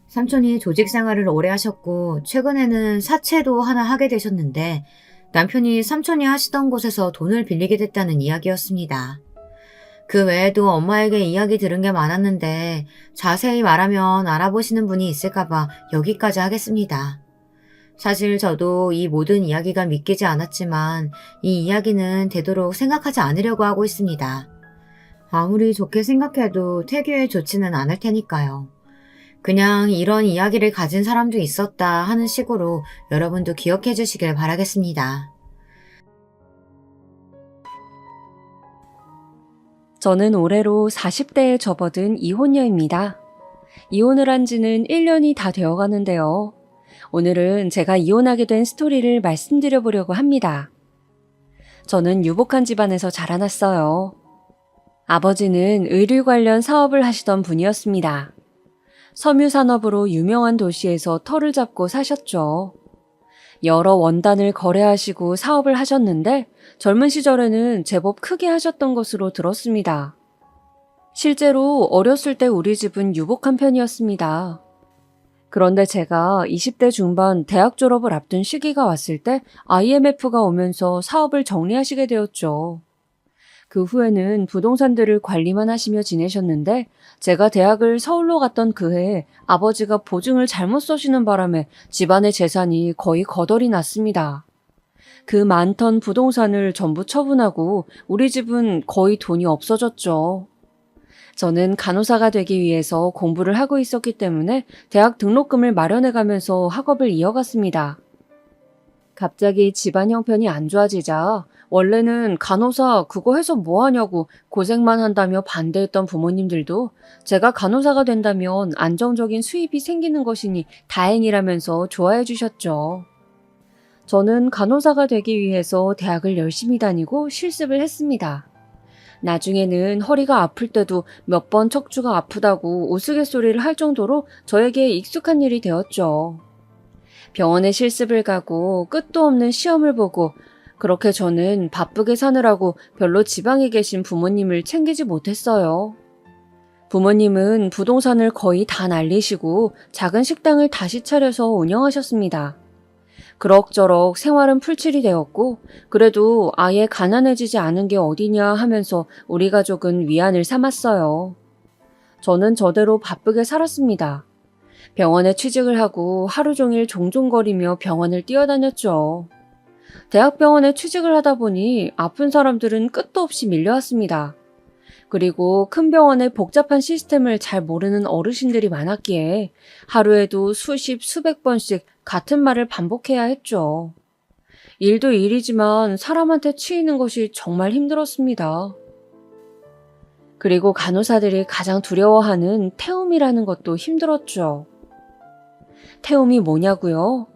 삼촌이 조직 생활을 오래 하셨고 최근에는 사채도 하나 하게 되셨는데 남편이 삼촌이 하시던 곳에서 돈을 빌리게 됐다는 이야기였습니다. 그 외에도 엄마에게 이야기 들은 게 많았는데 자세히 말하면 알아보시는 분이 있을까봐 여기까지 하겠습니다. 사실 저도 이 모든 이야기가 믿기지 않았지만 이 이야기는 되도록 생각하지 않으려고 하고 있습니다. 아무리 좋게 생각해도 태교에 좋지는 않을 테니까요. 그냥 이런 이야기를 가진 사람도 있었다 하는 식으로 여러분도 기억해 주시길 바라겠습니다. 저는 올해로 40대에 접어든 이혼녀입니다. 이혼을 한 지는 1년이 다 되어 가는데요. 오늘은 제가 이혼하게 된 스토리를 말씀드려 보려고 합니다. 저는 유복한 집안에서 자라났어요. 아버지는 의류 관련 사업을 하시던 분이었습니다. 섬유산업으로 유명한 도시에서 터를 잡고 사셨죠. 여러 원단을 거래하시고 사업을 하셨는데 젊은 시절에는 제법 크게 하셨던 것으로 들었습니다. 실제로 어렸을 때 우리 집은 유복한 편이었습니다. 그런데 제가 20대 중반 대학 졸업을 앞둔 시기가 왔을 때 IMF가 오면서 사업을 정리하시게 되었죠. 그 후에는 부동산들을 관리만 하시며 지내셨는데 제가 대학을 서울로 갔던 그 해에 아버지가 보증을 잘못 써시는 바람에 집안의 재산이 거의 거덜이 났습니다. 그 많던 부동산을 전부 처분하고 우리 집은 거의 돈이 없어졌죠. 저는 간호사가 되기 위해서 공부를 하고 있었기 때문에 대학 등록금을 마련해 가면서 학업을 이어갔습니다. 갑자기 집안 형편이 안 좋아지자 원래는 간호사 그거 해서 뭐 하냐고 고생만 한다며 반대했던 부모님들도 제가 간호사가 된다면 안정적인 수입이 생기는 것이니 다행이라면서 좋아해 주셨죠. 저는 간호사가 되기 위해서 대학을 열심히 다니고 실습을 했습니다. 나중에는 허리가 아플 때도 몇 번 척추가 아프다고 우스갯소리를 할 정도로 저에게 익숙한 일이 되었죠. 병원에 실습을 가고 끝도 없는 시험을 보고 그렇게 저는 바쁘게 사느라고 별로 지방에 계신 부모님을 챙기지 못했어요. 부모님은 부동산을 거의 다 날리시고 작은 식당을 다시 차려서 운영하셨습니다. 그럭저럭 생활은 풀칠이 되었고 그래도 아예 가난해지지 않은 게 어디냐 하면서 우리 가족은 위안을 삼았어요. 저는 저대로 바쁘게 살았습니다. 병원에 취직을 하고 하루 종일 종종거리며 병원을 뛰어다녔죠. 대학병원에 취직을 하다 보니 아픈 사람들은 끝도 없이 밀려왔습니다. 그리고 큰 병원의 복잡한 시스템을 잘 모르는 어르신들이 많았기에 하루에도 수십, 수백 번씩 같은 말을 반복해야 했죠. 일도 일이지만 사람한테 치이는 것이 정말 힘들었습니다. 그리고 간호사들이 가장 두려워하는 태움이라는 것도 힘들었죠. 태움이 뭐냐고요?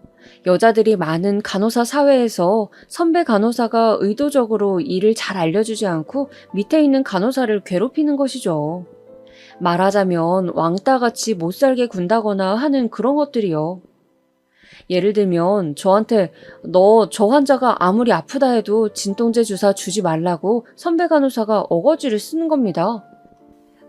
여자들이 많은 간호사 사회에서 선배 간호사가 의도적으로 일을 잘 알려주지 않고 밑에 있는 간호사를 괴롭히는 것이죠. 말하자면 왕따같이 못살게 군다거나 하는 그런 것들이요. 예를 들면 저한테 너 저 환자가 아무리 아프다 해도 진통제 주사 주지 말라고 선배 간호사가 어거지를 쓰는 겁니다.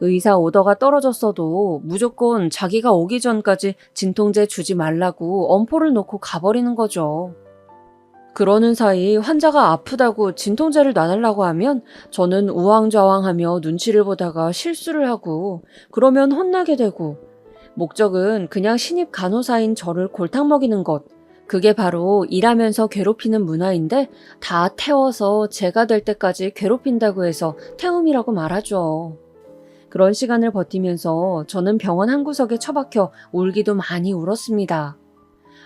의사 오더가 떨어졌어도 무조건 자기가 오기 전까지 진통제 주지 말라고 엄포를 놓고 가버리는 거죠. 그러는 사이 환자가 아프다고 진통제를 놔달라고 하면 저는 우왕좌왕하며 눈치를 보다가 실수를 하고 그러면 혼나게 되고 목적은 그냥 신입 간호사인 저를 골탕 먹이는 것. 그게 바로 일하면서 괴롭히는 문화인데 다 태워서 제가 될 때까지 괴롭힌다고 해서 태움이라고 말하죠. 그런 시간을 버티면서 저는 병원 한 구석에 처박혀 울기도 많이 울었습니다.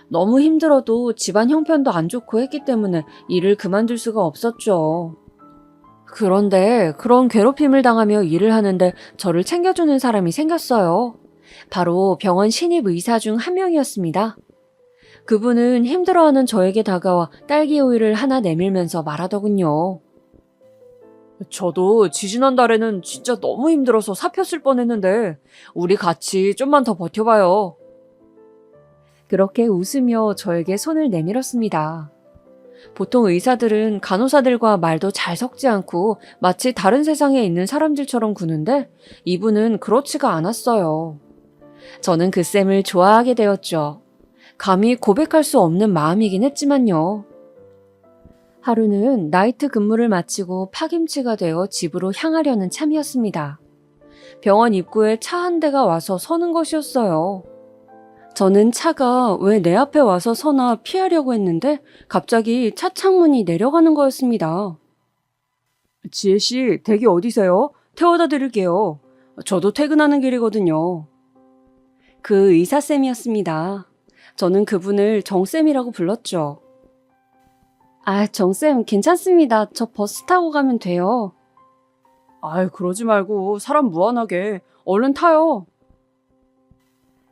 너무 힘들어도 집안 형편도 안 좋고 했기 때문에 일을 그만둘 수가 없었죠. 그런데 그런 괴롭힘을 당하며 일을 하는데 저를 챙겨주는 사람이 생겼어요. 바로 병원 신입 의사 중 한 명이었습니다. 그분은 힘들어하는 저에게 다가와 딸기 우유를 하나 내밀면서 말하더군요. 저도 지지난달에는 진짜 너무 힘들어서 사표 쓸 뻔했는데 우리 같이 좀만 더 버텨봐요. 그렇게 웃으며 저에게 손을 내밀었습니다. 보통 의사들은 간호사들과 말도 잘 섞지 않고 마치 다른 세상에 있는 사람들처럼 구는데 이분은 그렇지가 않았어요. 저는 그 쌤을 좋아하게 되었죠. 감히 고백할 수 없는 마음이긴 했지만요. 하루는 나이트 근무를 마치고 파김치가 되어 집으로 향하려는 참이었습니다. 병원 입구에 차 한 대가 와서 서는 것이었어요. 저는 차가 왜 내 앞에 와서 서나 피하려고 했는데 갑자기 차 창문이 내려가는 거였습니다. 지혜씨, 댁이 어디세요? 태워다 드릴게요. 저도 퇴근하는 길이거든요. 그 의사쌤이었습니다. 저는 그분을 정쌤이라고 불렀죠. 아, 정쌤 괜찮습니다. 저 버스 타고 가면 돼요. 아이, 그러지 말고 사람 무안하게 얼른 타요.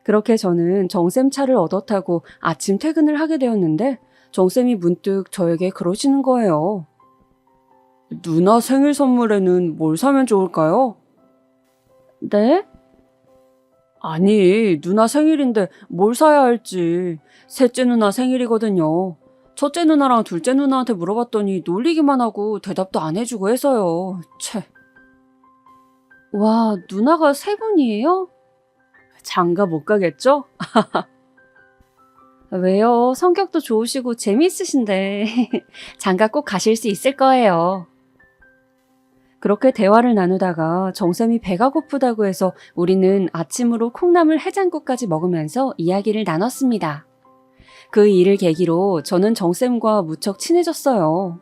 그렇게 저는 정쌤 차를 얻어 타고 아침 퇴근을 하게 되었는데 정쌤이 문득 저에게 그러시는 거예요. 누나 생일 선물에는 뭘 사면 좋을까요? 네? 아니, 누나 생일인데 뭘 사야 할지. 셋째 누나 생일이거든요. 첫째 누나랑 둘째 누나한테 물어봤더니 놀리기만 하고 대답도 안 해주고 해서요. 채. 와, 누나가 세 분이에요? 장가 못 가겠죠? 왜요? 성격도 좋으시고 재미있으신데. 장가 꼭 가실 수 있을 거예요. 그렇게 대화를 나누다가 정쌤이 배가 고프다고 해서 우리는 아침으로 콩나물 해장국까지 먹으면서 이야기를 나눴습니다. 그 일을 계기로 저는 정쌤과 무척 친해졌어요.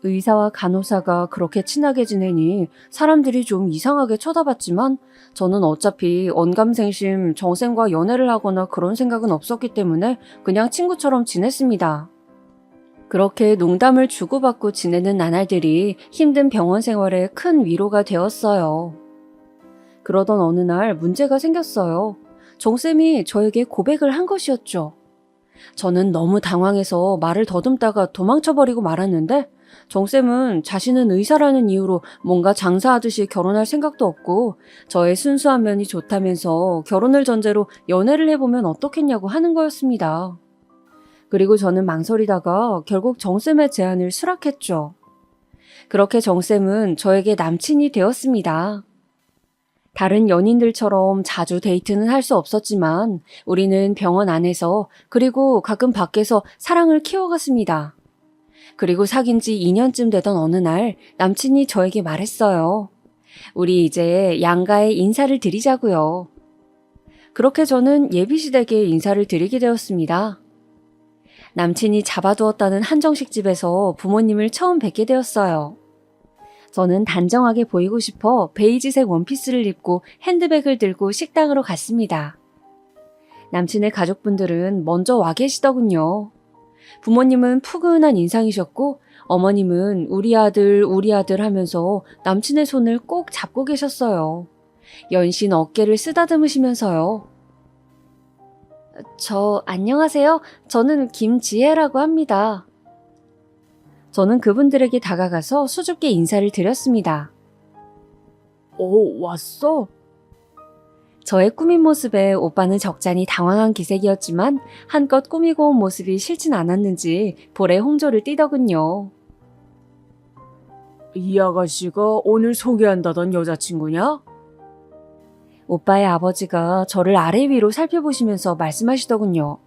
의사와 간호사가 그렇게 친하게 지내니 사람들이 좀 이상하게 쳐다봤지만 저는 어차피 언감생심 정쌤과 연애를 하거나 그런 생각은 없었기 때문에 그냥 친구처럼 지냈습니다. 그렇게 농담을 주고받고 지내는 나날들이 힘든 병원 생활에 큰 위로가 되었어요. 그러던 어느 날 문제가 생겼어요. 정쌤이 저에게 고백을 한 것이었죠. 저는 너무 당황해서 말을 더듬다가 도망쳐버리고 말았는데 정쌤은 자신은 의사라는 이유로 뭔가 장사하듯이 결혼할 생각도 없고 저의 순수한 면이 좋다면서 결혼을 전제로 연애를 해보면 어떻겠냐고 하는 거였습니다. 그리고 저는 망설이다가 결국 정쌤의 제안을 수락했죠. 그렇게 정쌤은 저에게 남친이 되었습니다. 다른 연인들처럼 자주 데이트는 할 수 없었지만 우리는 병원 안에서 그리고 가끔 밖에서 사랑을 키워갔습니다. 그리고 사귄 지 2년쯤 되던 어느 날 남친이 저에게 말했어요. 우리 이제 양가에 인사를 드리자고요. 그렇게 저는 예비시댁에 인사를 드리게 되었습니다. 남친이 잡아두었다는 한정식 집에서 부모님을 처음 뵙게 되었어요. 저는 단정하게 보이고 싶어 베이지색 원피스를 입고 핸드백을 들고 식당으로 갔습니다. 남친의 가족분들은 먼저 와 계시더군요. 부모님은 푸근한 인상이셨고 어머님은 우리 아들 하면서 남친의 손을 꼭 잡고 계셨어요. 연신 어깨를 쓰다듬으시면서요. 안녕하세요. 저는 김지혜라고 합니다. 저는 그분들에게 다가가서 수줍게 인사를 드렸습니다. 왔어? 저의 꾸민 모습에 오빠는 적잖이 당황한 기색이었지만 한껏 꾸미고 온 모습이 싫진 않았는지 볼에 홍조를 띠더군요. 이 아가씨가 오늘 소개한다던 여자친구냐? 오빠의 아버지가 저를 아래 위로 살펴보시면서 말씀하시더군요.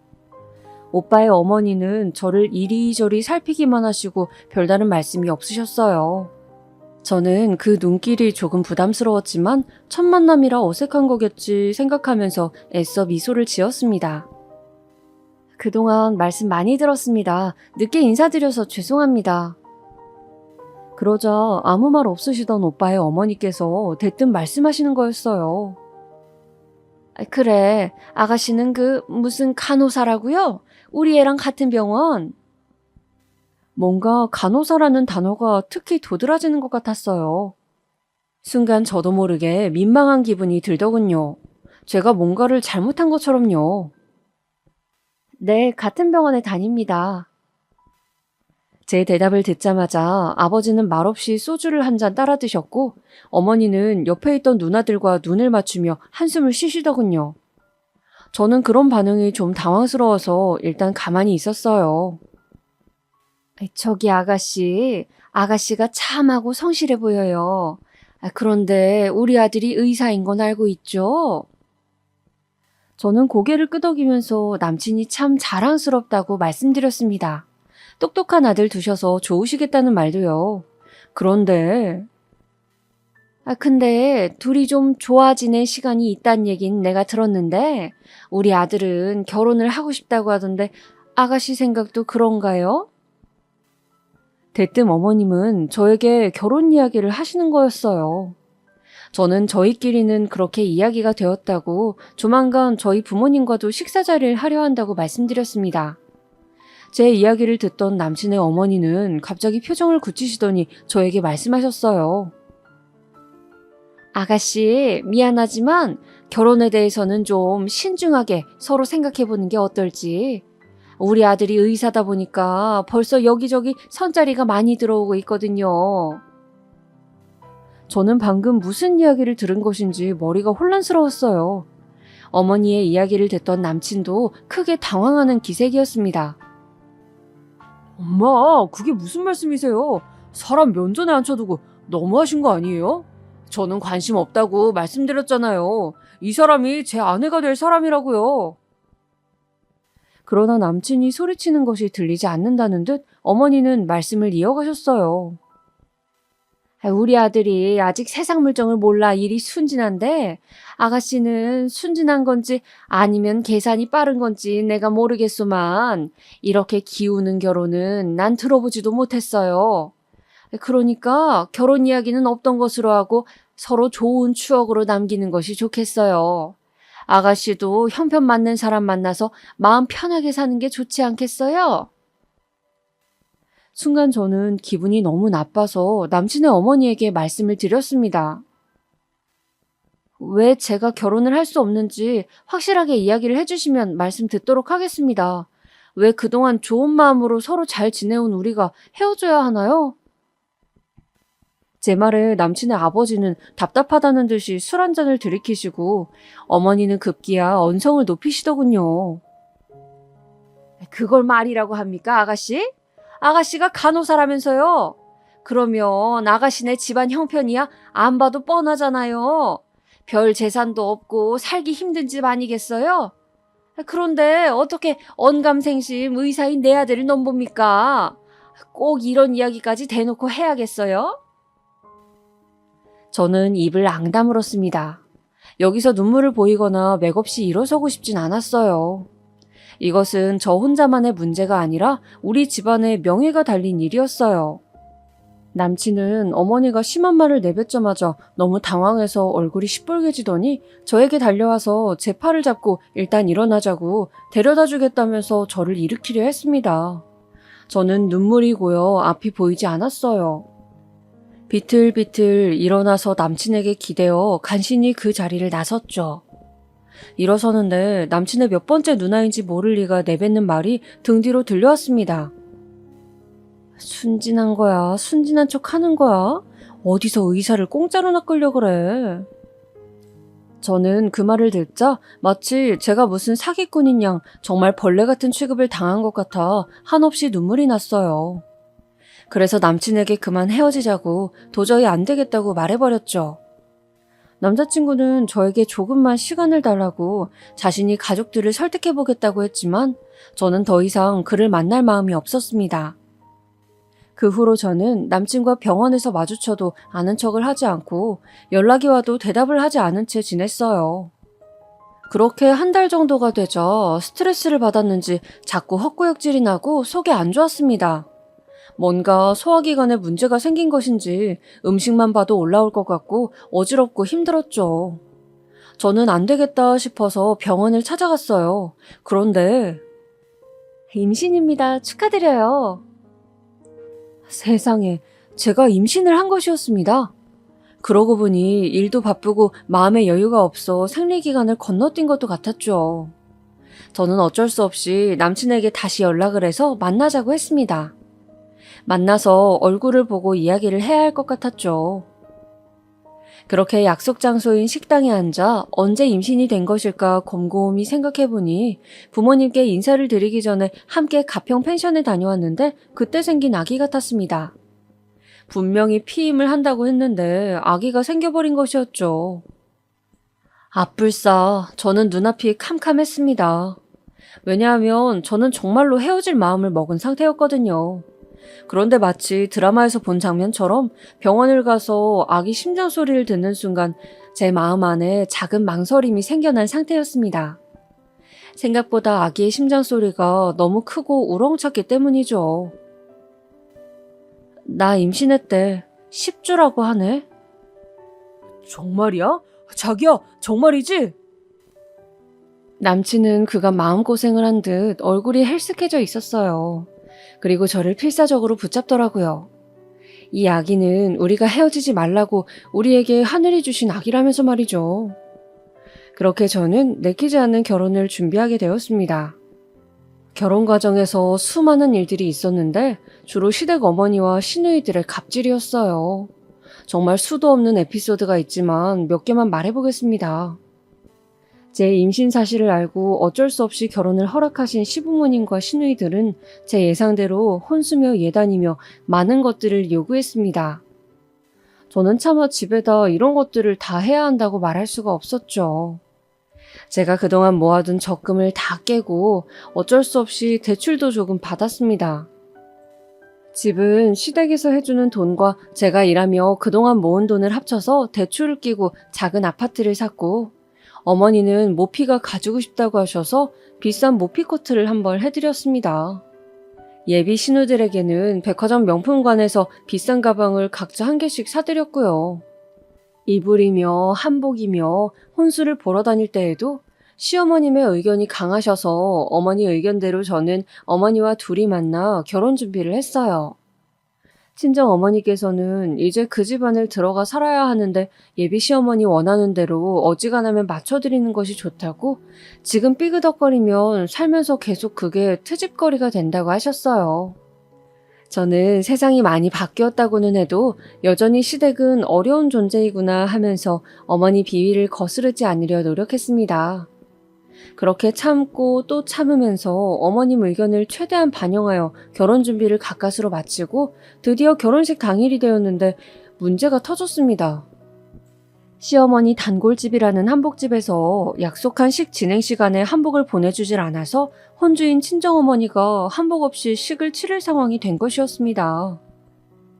오빠의 어머니는 저를 이리저리 살피기만 하시고 별다른 말씀이 없으셨어요. 저는 그 눈길이 조금 부담스러웠지만 첫 만남이라 어색한 거겠지 생각하면서 애써 미소를 지었습니다. 그동안 말씀 많이 들었습니다. 늦게 인사드려서 죄송합니다. 그러자 아무 말 없으시던 오빠의 어머니께서 대뜸 말씀하시는 거였어요. 그래, 아가씨는 무슨 간호사라고요? 우리 애랑 같은 병원? 뭔가 간호사라는 단어가 특히 도드라지는 것 같았어요. 순간 저도 모르게 민망한 기분이 들더군요. 제가 뭔가를 잘못한 것처럼요. 네, 같은 병원에 다닙니다. 제 대답을 듣자마자 아버지는 말없이 소주를 한 잔 따라 드셨고 어머니는 옆에 있던 누나들과 눈을 맞추며 한숨을 쉬시더군요. 저는 그런 반응이 좀 당황스러워서 일단 가만히 있었어요. 저기 아가씨가 참하고 성실해 보여요. 그런데 우리 아들이 의사인 건 알고 있죠? 저는 고개를 끄덕이면서 남친이 참 자랑스럽다고 말씀드렸습니다. 똑똑한 아들 두셔서 좋으시겠다는 말도요. 그런데 근데 둘이 좀 좋아지는 시간이 있다는 얘긴 내가 들었는데 우리 아들은 결혼을 하고 싶다고 하던데 아가씨 생각도 그런가요? 대뜸 어머님은 저에게 결혼 이야기를 하시는 거였어요. 저는 저희끼리는 그렇게 이야기가 되었다고 조만간 저희 부모님과도 식사 자리를 하려 한다고 말씀드렸습니다. 제 이야기를 듣던 남친의 어머니는 갑자기 표정을 굳히시더니 저에게 말씀하셨어요. 아가씨, 미안하지만 결혼에 대해서는 좀 신중하게 서로 생각해보는 게 어떨지. 우리 아들이 의사다 보니까 벌써 여기저기 선자리가 많이 들어오고 있거든요. 저는 방금 무슨 이야기를 들은 것인지 머리가 혼란스러웠어요. 어머니의 이야기를 듣던 남친도 크게 당황하는 기색이었습니다. 엄마, 그게 무슨 말씀이세요? 사람 면전에 앉혀두고 너무하신 거 아니에요? 저는 관심 없다고 말씀드렸잖아요. 이 사람이 제 아내가 될 사람이라고요. 그러나 남친이 소리치는 것이 들리지 않는다는 듯 어머니는 말씀을 이어가셨어요. 우리 아들이 아직 세상 물정을 몰라 일이 순진한데 아가씨는 순진한 건지 아니면 계산이 빠른 건지 내가 모르겠소만 이렇게 기우는 결혼은 난 들어보지도 못했어요. 그러니까 결혼 이야기는 없던 것으로 하고 서로 좋은 추억으로 남기는 것이 좋겠어요. 아가씨도 형편 맞는 사람 만나서 마음 편하게 사는 게 좋지 않겠어요? 순간 저는 기분이 너무 나빠서 남친의 어머니에게 말씀을 드렸습니다. 왜 제가 결혼을 할 수 없는지 확실하게 이야기를 해주시면 말씀 듣도록 하겠습니다. 왜 그동안 좋은 마음으로 서로 잘 지내온 우리가 헤어져야 하나요? 제 말에 남친의 아버지는 답답하다는 듯이 술 한 잔을 들이키시고 어머니는 급기야 언성을 높이시더군요. 그걸 말이라고 합니까, 아가씨? 아가씨가 간호사라면서요. 그러면 아가씨네 집안 형편이야 안 봐도 뻔하잖아요. 별 재산도 없고 살기 힘든 집 아니겠어요? 그런데 어떻게 언감생심 의사인 내 아들을 넘봅니까? 꼭 이런 이야기까지 대놓고 해야겠어요? 저는 입을 앙 다물었습니다. 여기서 눈물을 보이거나 맥없이 일어서고 싶진 않았어요. 이것은 저 혼자만의 문제가 아니라 우리 집안의 명예가 달린 일이었어요. 남친은 어머니가 심한 말을 내뱉자마자 너무 당황해서 얼굴이 시뻘개지더니 저에게 달려와서 제 팔을 잡고 일단 일어나자고 데려다 주겠다면서 저를 일으키려 했습니다. 저는 눈물이 고여 앞이 보이지 않았어요. 비틀비틀 일어나서 남친에게 기대어 간신히 그 자리를 나섰죠. 일어서는데 남친의 몇 번째 누나인지 모를 리가 내뱉는 말이 등 뒤로 들려왔습니다. 순진한 거야. 순진한 척 하는 거야. 어디서 의사를 공짜로 낚으려 그래. 저는 그 말을 듣자 마치 제가 무슨 사기꾼인 양 정말 벌레 같은 취급을 당한 것 같아 한없이 눈물이 났어요. 그래서 남친에게 그만 헤어지자고 도저히 안 되겠다고 말해버렸죠. 남자친구는 저에게 조금만 시간을 달라고 자신이 가족들을 설득해보겠다고 했지만 저는 더 이상 그를 만날 마음이 없었습니다. 그 후로 저는 남친과 병원에서 마주쳐도 아는 척을 하지 않고 연락이 와도 대답을 하지 않은 채 지냈어요. 그렇게 한 달 정도가 되자 스트레스를 받았는지 자꾸 헛구역질이 나고 속이 안 좋았습니다. 뭔가 소화기관에 문제가 생긴 것인지 음식만 봐도 올라올 것 같고 어지럽고 힘들었죠. 저는 안 되겠다 싶어서 병원을 찾아갔어요. 그런데 임신입니다. 축하드려요. 세상에, 제가 임신을 한 것이었습니다. 그러고 보니 일도 바쁘고 마음의 여유가 없어 생리기간을 건너뛴 것도 같았죠. 저는 어쩔 수 없이 남친에게 다시 연락을 해서 만나자고 했습니다. 만나서 얼굴을 보고 이야기를 해야 할 것 같았죠. 그렇게 약속 장소인 식당에 앉아 언제 임신이 된 것일까 곰곰이 생각해보니 부모님께 인사를 드리기 전에 함께 가평 펜션에 다녀왔는데 그때 생긴 아기 같았습니다. 분명히 피임을 한다고 했는데 아기가 생겨버린 것이었죠. 앞불싸 저는 눈앞이 캄캄했습니다. 왜냐하면 저는 정말로 헤어질 마음을 먹은 상태였거든요. 그런데 마치 드라마에서 본 장면처럼 병원을 가서 아기 심장 소리를 듣는 순간 제 마음 안에 작은 망설임이 생겨난 상태였습니다. 생각보다 아기의 심장 소리가 너무 크고 우렁찼기 때문이죠. 나 임신했대. 10주라고 하네. 정말이야? 자기야, 정말이지? 남친은 그간 마음고생을 한 듯 얼굴이 헬쓱해져 있었어요. 그리고 저를 필사적으로 붙잡더라고요. 이 아기는 우리가 헤어지지 말라고 우리에게 하늘이 주신 아기라면서 말이죠. 그렇게 저는 내키지 않는 결혼을 준비하게 되었습니다. 결혼 과정에서 수많은 일들이 있었는데 주로 시댁 어머니와 시누이들의 갑질이었어요. 정말 수도 없는 에피소드가 있지만 몇 개만 말해보겠습니다. 제 임신 사실을 알고 어쩔 수 없이 결혼을 허락하신 시부모님과 시누이들은 제 예상대로 혼수며 예단이며 많은 것들을 요구했습니다. 저는 차마 집에다 이런 것들을 다 해야 한다고 말할 수가 없었죠. 제가 그동안 모아둔 적금을 다 깨고 어쩔 수 없이 대출도 조금 받았습니다. 집은 시댁에서 해주는 돈과 제가 일하며 그동안 모은 돈을 합쳐서 대출을 끼고 작은 아파트를 샀고, 어머니는 모피가 가지고 싶다고 하셔서 비싼 모피 코트를 한 벌 해드렸습니다. 예비 신우들에게는 백화점 명품관에서 비싼 가방을 각자 한 개씩 사드렸고요. 이불이며 한복이며 혼수를 보러 다닐 때에도 시어머님의 의견이 강하셔서 어머니 의견대로 저는 어머니와 둘이 만나 결혼 준비를 했어요. 친정 어머니께서는 이제 그 집안을 들어가 살아야 하는데 예비 시어머니 원하는 대로 어지간하면 맞춰드리는 것이 좋다고, 지금 삐그덕거리면 살면서 계속 그게 트집거리가 된다고 하셨어요. 저는 세상이 많이 바뀌었다고는 해도 여전히 시댁은 어려운 존재이구나 하면서 어머니 비위를 거스르지 않으려 노력했습니다. 그렇게 참고 또 참으면서 어머님 의견을 최대한 반영하여 결혼 준비를 가까스로 마치고 드디어 결혼식 당일이 되었는데 문제가 터졌습니다. 시어머니 단골집이라는 한복집에서 약속한 식 진행 시간에 한복을 보내주질 않아서 혼주인 친정어머니가 한복 없이 식을 치를 상황이 된 것이었습니다.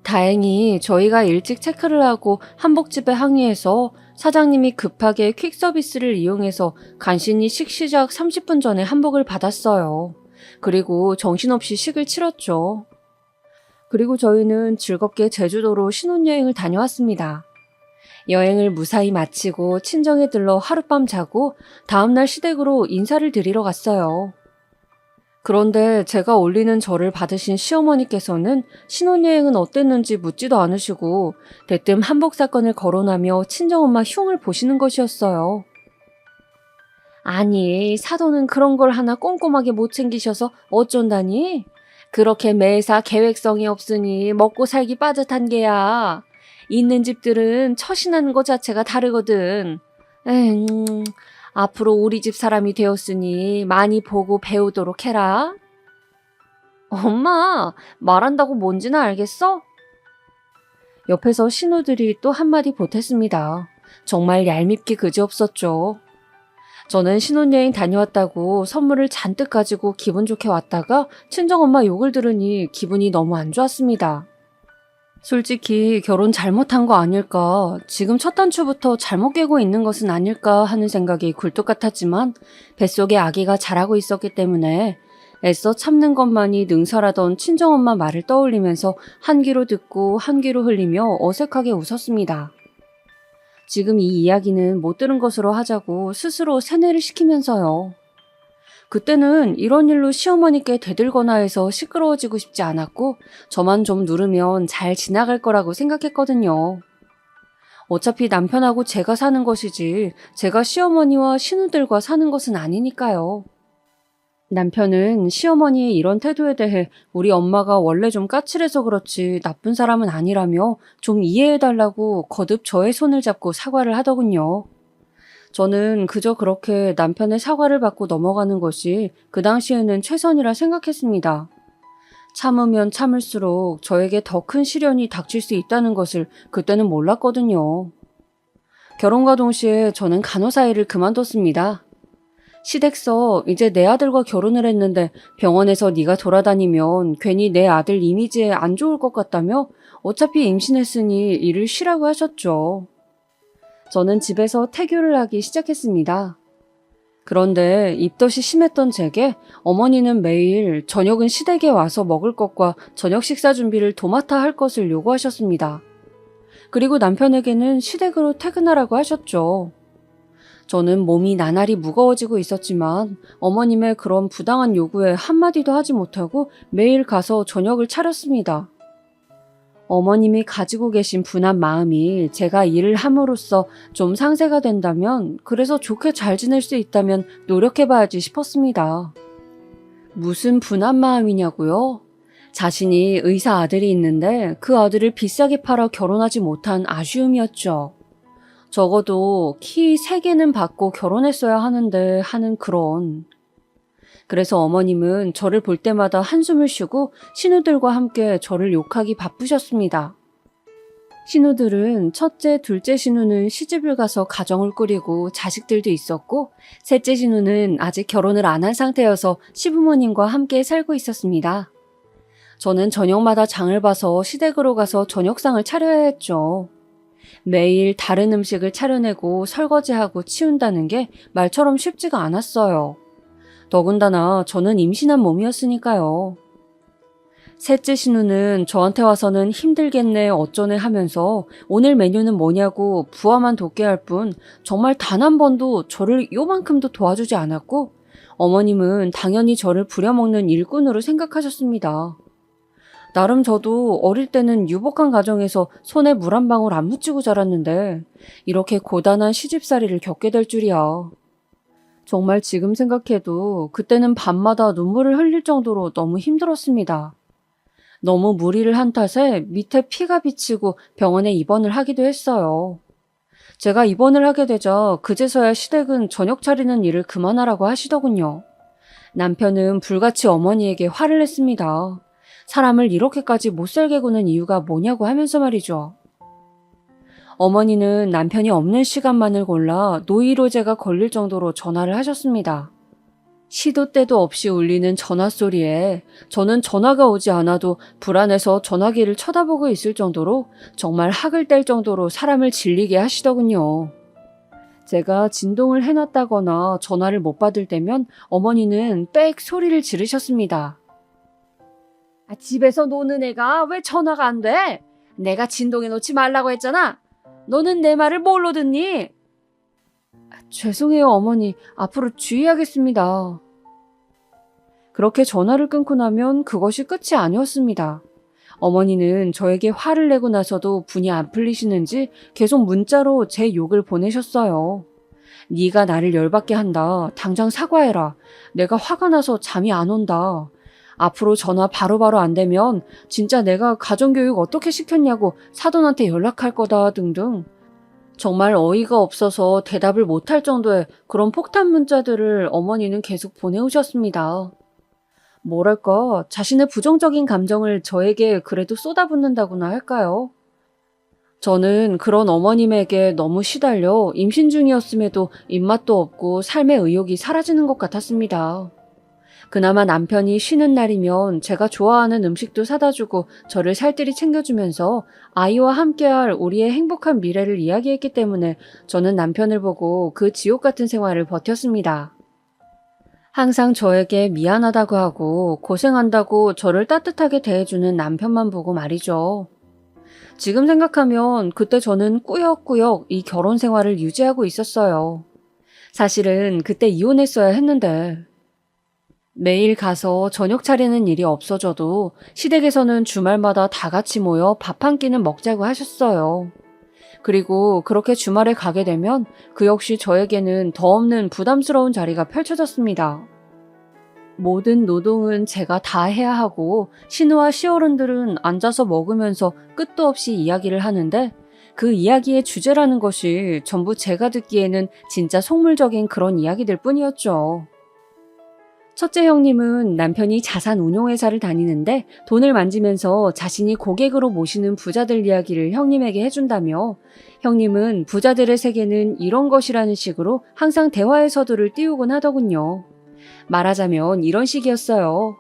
다행히 저희가 일찍 체크를 하고 한복집에 항의해서 사장님이 급하게 퀵 서비스를 이용해서 간신히 식 시작 30분 전에 한복을 받았어요. 그리고 정신없이 식을 치렀죠. 그리고 저희는 즐겁게 제주도로 신혼여행을 다녀왔습니다. 여행을 무사히 마치고 친정에 들러 하룻밤 자고 다음날 시댁으로 인사를 드리러 갔어요. 그런데 제가 올리는 절을 받으신 시어머니께서는 신혼여행은 어땠는지 묻지도 않으시고 대뜸 한복 사건을 거론하며 친정엄마 흉을 보시는 것이었어요. 아니, 사돈은 그런 걸 하나 꼼꼼하게 못 챙기셔서 어쩐다니? 그렇게 매사 계획성이 없으니 먹고 살기 빠듯한 게야. 있는 집들은 처신하는 것 자체가 다르거든. 앞으로 우리 집 사람이 되었으니 많이 보고 배우도록 해라. 엄마, 말한다고 뭔지는 알겠어? 옆에서 신우들이 또 한마디 보탰습니다. 정말 얄밉기 그지없었죠. 저는 신혼여행 다녀왔다고 선물을 잔뜩 가지고 기분 좋게 왔다가 친정엄마 욕을 들으니 기분이 너무 안 좋았습니다. 솔직히 결혼 잘못한 거 아닐까, 지금 첫 단추부터 잘못 깨고 있는 것은 아닐까 하는 생각이 굴뚝 같았지만 뱃속에 아기가 자라고 있었기 때문에 애써 참는 것만이 능사라던 친정엄마 말을 떠올리면서 한 귀로 듣고 한 귀로 흘리며 어색하게 웃었습니다. 지금 이 이야기는 못 들은 것으로 하자고 스스로 세뇌를 시키면서요. 그때는 이런 일로 시어머니께 대들거나 해서 시끄러워지고 싶지 않았고 저만 좀 누르면 잘 지나갈 거라고 생각했거든요. 어차피 남편하고 제가 사는 것이지 제가 시어머니와 신우들과 사는 것은 아니니까요. 남편은 시어머니의 이런 태도에 대해 우리 엄마가 원래 좀 까칠해서 그렇지 나쁜 사람은 아니라며 좀 이해해달라고 거듭 저의 손을 잡고 사과를 하더군요. 저는 그저 그렇게 남편의 사과를 받고 넘어가는 것이 그 당시에는 최선이라 생각했습니다. 참으면 참을수록 저에게 더 큰 시련이 닥칠 수 있다는 것을 그때는 몰랐거든요. 결혼과 동시에 저는 간호사 일을 그만뒀습니다. 시댁서 이제 내 아들과 결혼을 했는데 병원에서 네가 돌아다니면 괜히 내 아들 이미지에 안 좋을 것 같다며 어차피 임신했으니 일을 쉬라고 하셨죠. 저는 집에서 태교를 하기 시작했습니다. 그런데 입덧이 심했던 제게 어머니는 매일 저녁은 시댁에 와서 먹을 것과 저녁 식사 준비를 도맡아 할 것을 요구하셨습니다. 그리고 남편에게는 시댁으로 퇴근하라고 하셨죠. 저는 몸이 나날이 무거워지고 있었지만 어머님의 그런 부당한 요구에 한마디도 하지 못하고 매일 가서 저녁을 차렸습니다. 어머님이 가지고 계신 분한 마음이 제가 일을 함으로써 좀 상쇄가 된다면, 그래서 좋게 잘 지낼 수 있다면 노력해봐야지 싶었습니다. 무슨 분한 마음이냐고요? 자신이 의사 아들이 있는데 그 아들을 비싸게 팔아 결혼하지 못한 아쉬움이었죠. 적어도 키 3개는 받고 결혼했어야 하는데 하는 그런. 그래서 어머님은 저를 볼 때마다 한숨을 쉬고 신우들과 함께 저를 욕하기 바쁘셨습니다. 신우들은 첫째, 둘째 신우는 시집을 가서 가정을 꾸리고 자식들도 있었고, 셋째 신우는 아직 결혼을 안 한 상태여서 시부모님과 함께 살고 있었습니다. 저는 저녁마다 장을 봐서 시댁으로 가서 저녁상을 차려야 했죠. 매일 다른 음식을 차려내고 설거지하고 치운다는 게 말처럼 쉽지가 않았어요. 더군다나 저는 임신한 몸이었으니까요. 셋째 신우는 저한테 와서는 힘들겠네 어쩌네 하면서 오늘 메뉴는 뭐냐고 부하만 돕게 할 뿐 정말 단 한 번도 저를 요만큼도 도와주지 않았고, 어머님은 당연히 저를 부려먹는 일꾼으로 생각하셨습니다. 나름 저도 어릴 때는 유복한 가정에서 손에 물 한 방울 안 묻히고 자랐는데 이렇게 고단한 시집살이를 겪게 될 줄이야. 정말 지금 생각해도 그때는 밤마다 눈물을 흘릴 정도로 너무 힘들었습니다. 너무 무리를 한 탓에 밑에 피가 비치고 병원에 입원을 하기도 했어요. 제가 입원을 하게 되자 그제서야 시댁은 저녁 차리는 일을 그만하라고 하시더군요. 남편은 불같이 어머니에게 화를 냈습니다. 사람을 이렇게까지 못살게 구는 이유가 뭐냐고 하면서 말이죠. 어머니는 남편이 없는 시간만을 골라 노이로제가 걸릴 정도로 전화를 하셨습니다. 시도 때도 없이 울리는 전화 소리에 저는 전화가 오지 않아도 불안해서 전화기를 쳐다보고 있을 정도로 정말 학을 뗄 정도로 사람을 질리게 하시더군요. 제가 진동을 해놨다거나 전화를 못 받을 때면 어머니는 빽 소리를 지르셨습니다. 집에서 노는 애가 왜 전화가 안 돼? 내가 진동해 놓지 말라고 했잖아. 너는 내 말을 뭘로 듣니? 죄송해요, 어머니. 앞으로 주의하겠습니다. 그렇게 전화를 끊고 나면 그것이 끝이 아니었습니다. 어머니는 저에게 화를 내고 나서도 분이 안 풀리시는지 계속 문자로 제 욕을 보내셨어요. 네가 나를 열받게 한다. 당장 사과해라. 내가 화가 나서 잠이 안 온다. 앞으로 전화 바로바로 안 되면 진짜 내가 가정교육 어떻게 시켰냐고 사돈한테 연락할 거다 등등. 정말 어이가 없어서 대답을 못할 정도의 그런 폭탄 문자들을 어머니는 계속 보내오셨습니다. 뭐랄까, 자신의 부정적인 감정을 저에게 그래도 쏟아붓는다고나 할까요? 저는 그런 어머님에게 너무 시달려 임신 중이었음에도 입맛도 없고 삶의 의욕이 사라지는 것 같았습니다. 그나마 남편이 쉬는 날이면 제가 좋아하는 음식도 사다 주고 저를 살뜰히 챙겨주면서 아이와 함께할 우리의 행복한 미래를 이야기했기 때문에 저는 남편을 보고 그 지옥 같은 생활을 버텼습니다. 항상 저에게 미안하다고 하고 고생한다고 저를 따뜻하게 대해주는 남편만 보고 말이죠. 지금 생각하면 그때 저는 꾸역꾸역 이 결혼 생활을 유지하고 있었어요. 사실은 그때 이혼했어야 했는데. 매일 가서 저녁 차리는 일이 없어져도 시댁에서는 주말마다 다 같이 모여 밥 한 끼는 먹자고 하셨어요. 그리고 그렇게 주말에 가게 되면 그 역시 저에게는 더 없는 부담스러운 자리가 펼쳐졌습니다. 모든 노동은 제가 다 해야 하고 신우와 시어른들은 앉아서 먹으면서 끝도 없이 이야기를 하는데 그 이야기의 주제라는 것이 전부 제가 듣기에는 진짜 속물적인 그런 이야기들 뿐이었죠. 첫째 형님은 남편이 자산 운용회사를 다니는데 돈을 만지면서 자신이 고객으로 모시는 부자들 이야기를 형님에게 해준다며 형님은 부자들의 세계는 이런 것이라는 식으로 항상 대화의 서두를 띄우곤 하더군요. 말하자면 이런 식이었어요.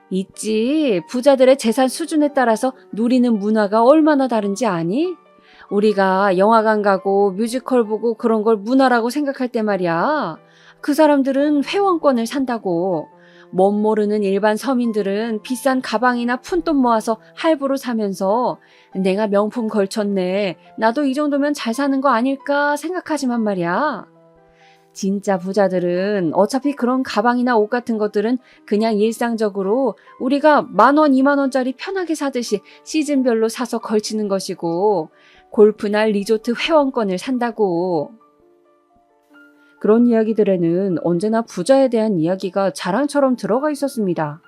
있지, 부자들의 재산 수준에 따라서 누리는 문화가 얼마나 다른지 아니? 우리가 영화관 가고 뮤지컬 보고 그런 걸 문화라고 생각할 때 말이야. 그 사람들은 회원권을 산다고. 멋 모르는 일반 서민들은 비싼 가방이나 푼돈 모아서 할부로 사면서 내가 명품 걸쳤네. 나도 이 정도면 잘 사는 거 아닐까 생각하지만 말이야. 진짜 부자들은 어차피 그런 가방이나 옷 같은 것들은 그냥 일상적으로 우리가 10,000원, 20,000원짜리 편하게 사듯이 시즌별로 사서 걸치는 것이고 골프나 리조트 회원권을 산다고. 그런 이야기들에는 언제나 부자에 대한 이야기가 자랑처럼 들어가 있었습니다.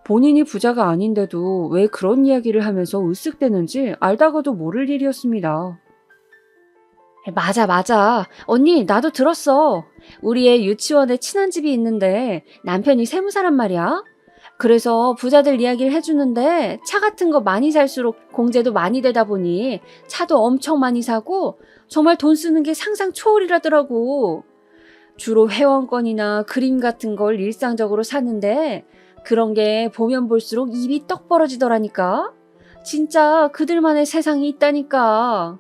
본인이 부자가 아닌데도 왜 그런 이야기를 하면서 으쓱대는지 알다가도 모를 일이었습니다. 맞아. 언니, 나도 들었어. 우리 애 유치원에 친한 집이 있는데 남편이 세무사란 말이야. 그래서 부자들 이야기를 해주는데 차 같은 거 많이 살수록 공제도 많이 되다 보니 차도 엄청 많이 사고 정말 돈 쓰는 게 상상 초월이라더라고. 주로 회원권이나 그림 같은 걸 일상적으로 사는데 그런 게 보면 볼수록 입이 떡 벌어지더라니까. 진짜 그들만의 세상이 있다니까.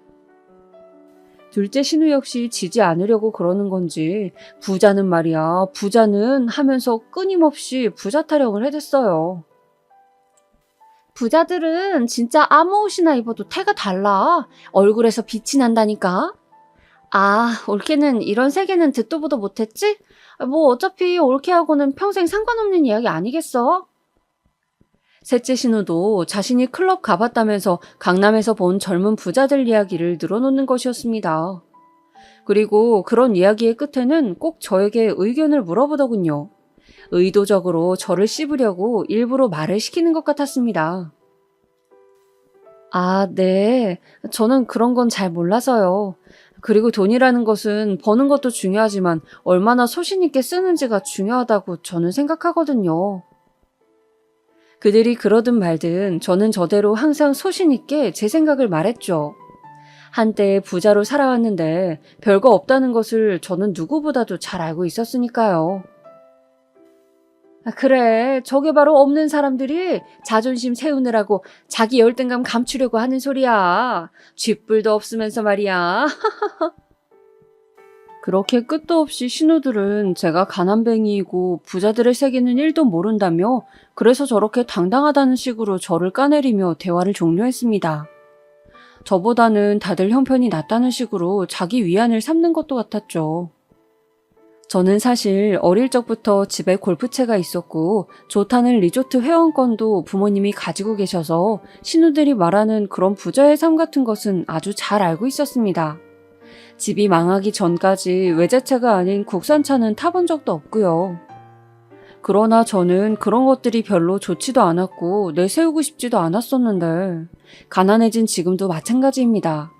둘째 신우 역시 지지 않으려고 그러는 건지 부자는 말이야, 부자는 하면서 끊임없이 부자 타령을 해댔어요. 부자들은 진짜 아무 옷이나 입어도 태가 달라. 얼굴에서 빛이 난다니까. 아, 올케는 이런 세계는 듣도 보도 못했지? 뭐 어차피 올케하고는 평생 상관없는 이야기 아니겠어? 셋째 신우도 자신이 클럽 가봤다면서 강남에서 본 젊은 부자들 이야기를 늘어놓는 것이었습니다. 그리고 그런 이야기의 끝에는 꼭 저에게 의견을 물어보더군요. 의도적으로 저를 씹으려고 일부러 말을 시키는 것 같았습니다. 아, 네. 저는 그런 건 잘 몰라서요. 그리고 돈이라는 것은 버는 것도 중요하지만 얼마나 소신 있게 쓰는지가 중요하다고 저는 생각하거든요. 그들이 그러든 말든 저는 저대로 항상 소신 있게 제 생각을 말했죠. 한때 부자로 살아왔는데 별거 없다는 것을 저는 누구보다도 잘 알고 있었으니까요. 아, 그래, 저게 바로 없는 사람들이 자존심 세우느라고 자기 열등감 감추려고 하는 소리야. 쥐뿔도 없으면서 말이야. 그렇게 끝도 없이 신우들은 제가 가난뱅이이고 부자들의 세계는 1도 모른다며 그래서 저렇게 당당하다는 식으로 저를 까내리며 대화를 종료했습니다. 저보다는 다들 형편이 낫다는 식으로 자기 위안을 삼는 것도 같았죠. 저는 사실 어릴 적부터 집에 골프채가 있었고 좋다는 리조트 회원권도 부모님이 가지고 계셔서 신우들이 말하는 그런 부자의 삶 같은 것은 아주 잘 알고 있었습니다. 집이 망하기 전까지 외제차가 아닌 국산차는 타본 적도 없고요. 그러나 저는 그런 것들이 별로 좋지도 않았고 내세우고 싶지도 않았었는데 가난해진 지금도 마찬가지입니다.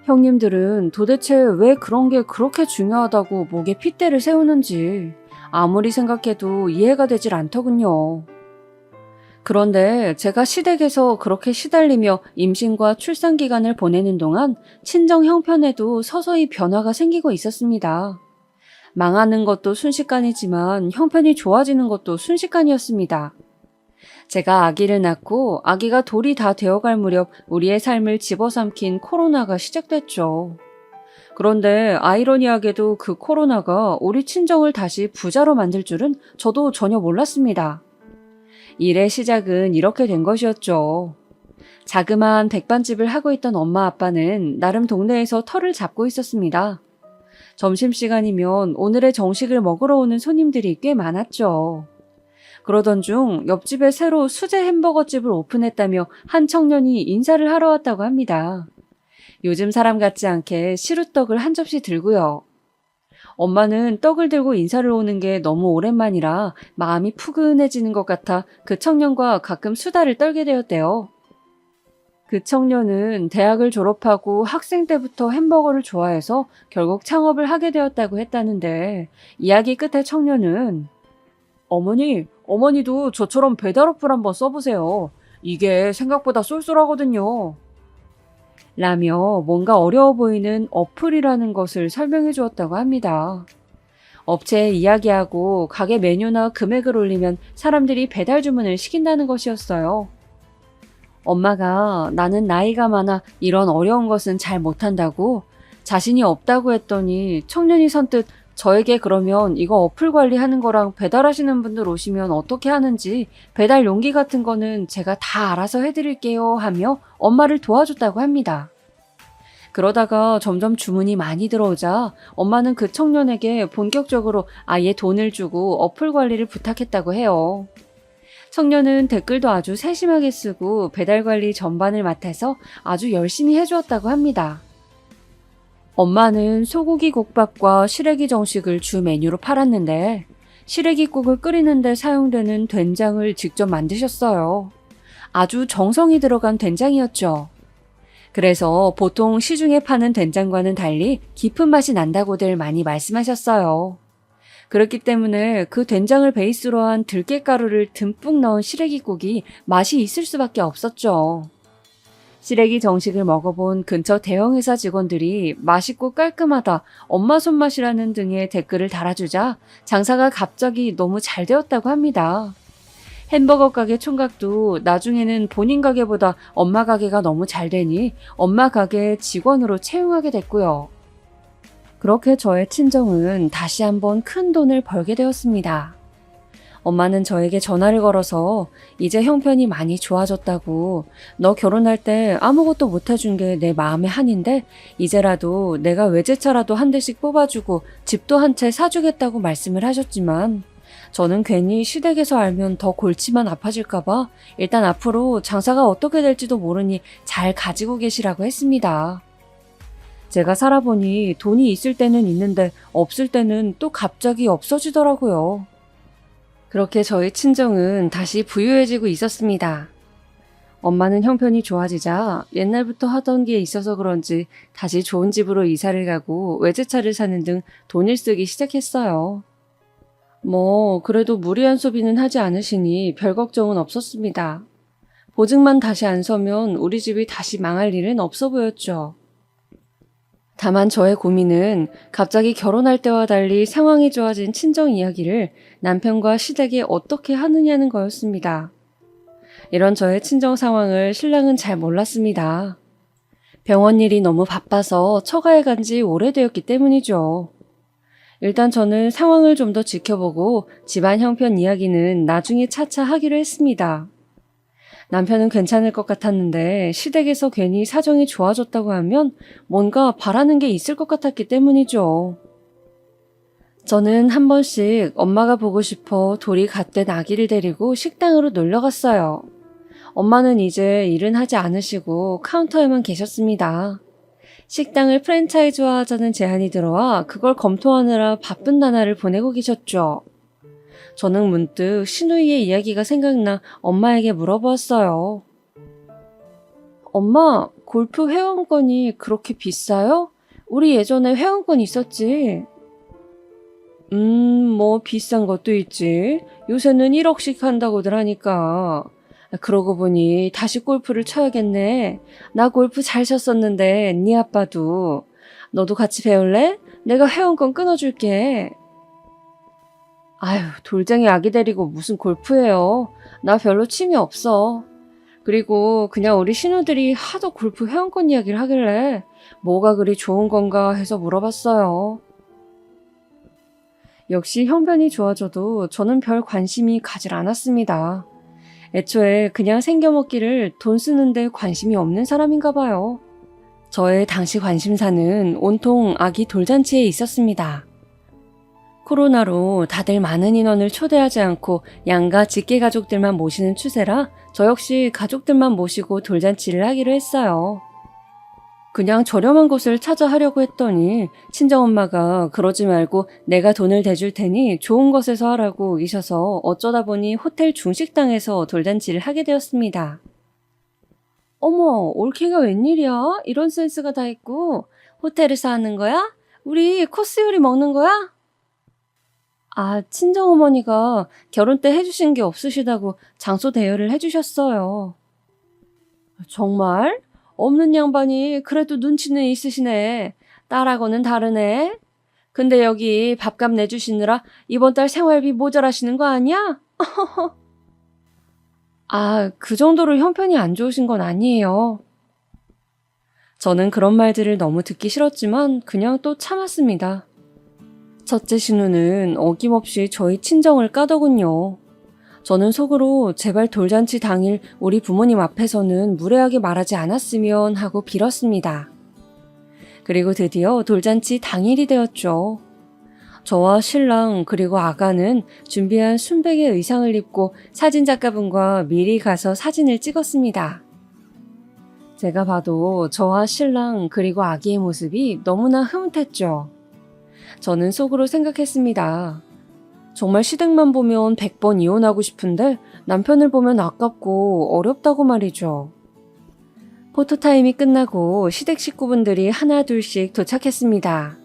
형님들은 도대체 왜 그런 게 그렇게 중요하다고 목에 핏대를 세우는지 아무리 생각해도 이해가 되질 않더군요. 그런데 제가 시댁에서 그렇게 시달리며 임신과 출산 기간을 보내는 동안 친정 형편에도 서서히 변화가 생기고 있었습니다. 망하는 것도 순식간이지만 형편이 좋아지는 것도 순식간이었습니다. 제가 아기를 낳고 아기가 돌이 다 되어갈 무렵 우리의 삶을 집어삼킨 코로나가 시작됐죠. 그런데 아이러니하게도 그 코로나가 우리 친정을 다시 부자로 만들 줄은 저도 전혀 몰랐습니다. 일의 시작은 이렇게 된 것이었죠. 자그마한 백반집을 하고 있던 엄마 아빠는 나름 동네에서 터를 잡고 있었습니다. 점심시간이면 오늘의 정식을 먹으러 오는 손님들이 꽤 많았죠. 그러던 중 옆집에 새로 수제 햄버거집을 오픈했다며 한 청년이 인사를 하러 왔다고 합니다. 요즘 사람 같지 않게 시루떡을 한 접시 들고요. 엄마는 떡을 들고 인사를 오는 게 너무 오랜만이라 마음이 푸근해지는 것 같아 그 청년과 가끔 수다를 떨게 되었대요. 그 청년은 대학을 졸업하고 학생 때부터 햄버거를 좋아해서 결국 창업을 하게 되었다고 했다는데 이야기 끝에 청년은 어머니도 저처럼 배달 어플 한번 써보세요. 이게 생각보다 쏠쏠하거든요. 라며 뭔가 어려워 보이는 어플이라는 것을 설명해 주었다고 합니다. 업체에 이야기하고 가게 메뉴나 금액을 올리면 사람들이 배달 주문을 시킨다는 것이었어요. 엄마가 나는 나이가 많아 이런 어려운 것은 잘 못한다고 자신이 없다고 했더니 청년이 선뜻 저에게 그러면 이거 어플 관리하는 거랑 배달하시는 분들 오시면 어떻게 하는지 배달 용기 같은 거는 제가 다 알아서 해드릴게요 하며 엄마를 도와줬다고 합니다. 그러다가 점점 주문이 많이 들어오자 엄마는 그 청년에게 본격적으로 아예 돈을 주고 어플 관리를 부탁했다고 해요. 청년은 댓글도 아주 세심하게 쓰고 배달 관리 전반을 맡아서 아주 열심히 해주었다고 합니다. 엄마는 소고기 국밥과 시래기 정식을 주 메뉴로 팔았는데 시래기국을 끓이는데 사용되는 된장을 직접 만드셨어요. 아주 정성이 들어간 된장이었죠. 그래서 보통 시중에 파는 된장과는 달리 깊은 맛이 난다고들 많이 말씀하셨어요. 그렇기 때문에 그 된장을 베이스로 한 들깨가루를 듬뿍 넣은 시래기국이 맛이 있을 수밖에 없었죠. 시래기 정식을 먹어본 근처 대형회사 직원들이 맛있고 깔끔하다, 엄마 손맛이라는 등의 댓글을 달아주자 장사가 갑자기 너무 잘 되었다고 합니다. 햄버거 가게 총각도 나중에는 본인 가게보다 엄마 가게가 너무 잘 되니 엄마 가게 직원으로 채용하게 됐고요. 그렇게 저의 친정은 다시 한번 큰 돈을 벌게 되었습니다. 엄마는 저에게 전화를 걸어서 이제 형편이 많이 좋아졌다고, 너 결혼할 때 아무것도 못 해준 게 내 마음의 한인데 이제라도 내가 외제차라도 한 대씩 뽑아주고 집도 한 채 사주겠다고 말씀을 하셨지만, 저는 괜히 시댁에서 알면 더 골치만 아파질까봐 일단 앞으로 장사가 어떻게 될지도 모르니 잘 가지고 계시라고 했습니다. 제가 살아보니 돈이 있을 때는 있는데 없을 때는 또 갑자기 없어지더라고요. 그렇게 저희 친정은 다시 부유해지고 있었습니다. 엄마는 형편이 좋아지자 옛날부터 하던 게 있어서 그런지 다시 좋은 집으로 이사를 가고 외제차를 사는 등 돈을 쓰기 시작했어요. 그래도 무리한 소비는 하지 않으시니 별 걱정은 없었습니다. 보증만 다시 안 서면 우리 집이 다시 망할 일은 없어 보였죠. 다만 저의 고민은 갑자기 결혼할 때와 달리 상황이 좋아진 친정 이야기를 남편과 시댁에 어떻게 하느냐는 거였습니다. 이런 저의 친정 상황을 신랑은 잘 몰랐습니다. 병원 일이 너무 바빠서 처가에 간 지 오래되었기 때문이죠. 일단 저는 상황을 좀 더 지켜보고 집안 형편 이야기는 나중에 차차 하기로 했습니다. 남편은 괜찮을 것 같았는데 시댁에서 괜히 사정이 좋아졌다고 하면 뭔가 바라는 게 있을 것 같았기 때문이죠. 저는 한 번씩 엄마가 보고 싶어 돌이 갓된 아기를 데리고 식당으로 놀러 갔어요. 엄마는 이제 일은 하지 않으시고 카운터에만 계셨습니다. 식당을 프랜차이즈화하자는 제안이 들어와 그걸 검토하느라 바쁜 나날을 보내고 계셨죠. 저는 문득 시누이의 이야기가 생각나 엄마에게 물어보았어요. 엄마, 골프 회원권이 그렇게 비싸요? 우리 예전에 회원권 있었지. 비싼 것도 있지. 요새는 1억씩 한다고들 하니까. 그러고 보니 다시 골프를 쳐야겠네. 나 골프 잘 쳤었는데 네 아빠도. 너도 같이 배울래? 내가 회원권 끊어줄게. 아유, 돌쟁이 아기 데리고 무슨 골프예요. 나 별로 취미 없어. 그리고 그냥 우리 신우들이 하도 골프 회원권 이야기를 하길래 뭐가 그리 좋은 건가 해서 물어봤어요. 역시 형편이 좋아져도 저는 별 관심이 가질 않았습니다. 애초에 그냥 생겨먹기를 돈 쓰는데 관심이 없는 사람인가 봐요. 저의 당시 관심사는 온통 아기 돌잔치에 있었습니다. 코로나로 다들 많은 인원을 초대하지 않고 양가 직계 가족들만 모시는 추세라 저 역시 가족들만 모시고 돌잔치를 하기로 했어요. 그냥 저렴한 곳을 찾아 하려고 했더니 친정엄마가 그러지 말고 내가 돈을 대줄 테니 좋은 곳에서 하라고 이셔서 어쩌다 보니 호텔 중식당에서 돌잔치를 하게 되었습니다. 어머, 올케가 웬일이야? 이런 센스가 다 있고 호텔에서 하는 거야? 우리 코스 요리 먹는 거야? 아, 친정어머니가 결혼 때 해주신 게 없으시다고 장소 대여를 해주셨어요. 정말? 없는 양반이 그래도 눈치는 있으시네. 딸하고는 다르네. 근데 여기 밥값 내주시느라 이번 달 생활비 모자라시는 거 아니야? 아, 그 정도로 형편이 안 좋으신 건 아니에요. 저는 그런 말들을 너무 듣기 싫었지만 그냥 또 참았습니다. 첫째 신우는 어김없이 저희 친정을 까더군요. 저는 속으로 제발 돌잔치 당일 우리 부모님 앞에서는 무례하게 말하지 않았으면 하고 빌었습니다. 그리고 드디어 돌잔치 당일이 되었죠. 저와 신랑 그리고 아가는 준비한 순백의 의상을 입고 사진작가분과 미리 가서 사진을 찍었습니다. 제가 봐도 저와 신랑 그리고 아기의 모습이 너무나 흐뭇했죠. 저는 속으로 생각했습니다. 정말 시댁만 보면 100번 이혼하고 싶은데 남편을 보면 아깝고 어렵다고 말이죠. 포토타임이 끝나고 시댁 식구분들이 하나 둘씩 도착했습니다.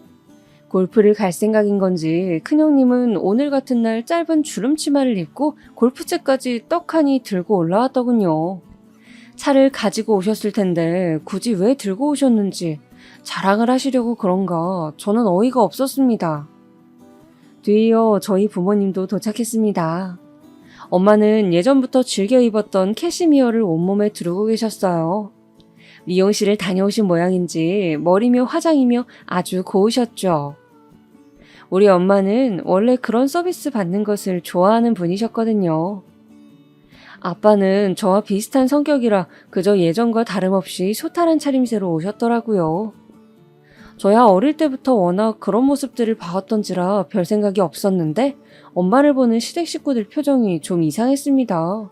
골프를 갈 생각인 건지 큰형님은 오늘 같은 날 짧은 주름 치마를 입고 골프채까지 떡하니 들고 올라왔더군요. 차를 가지고 오셨을 텐데 굳이 왜 들고 오셨는지 자랑을 하시려고 그런가 저는 어이가 없었습니다. 뒤이어 저희 부모님도 도착했습니다. 엄마는 예전부터 즐겨 입었던 캐시미어를 온몸에 두르고 계셨어요. 미용실을 다녀오신 모양인지 머리며 화장이며 아주 고우셨죠. 우리 엄마는 원래 그런 서비스 받는 것을 좋아하는 분이셨거든요. 아빠는 저와 비슷한 성격이라 그저 예전과 다름없이 소탈한 차림새로 오셨더라고요. 저야 어릴 때부터 워낙 그런 모습들을 봐왔던지라 별 생각이 없었는데 엄마를 보는 시댁 식구들 표정이 좀 이상했습니다.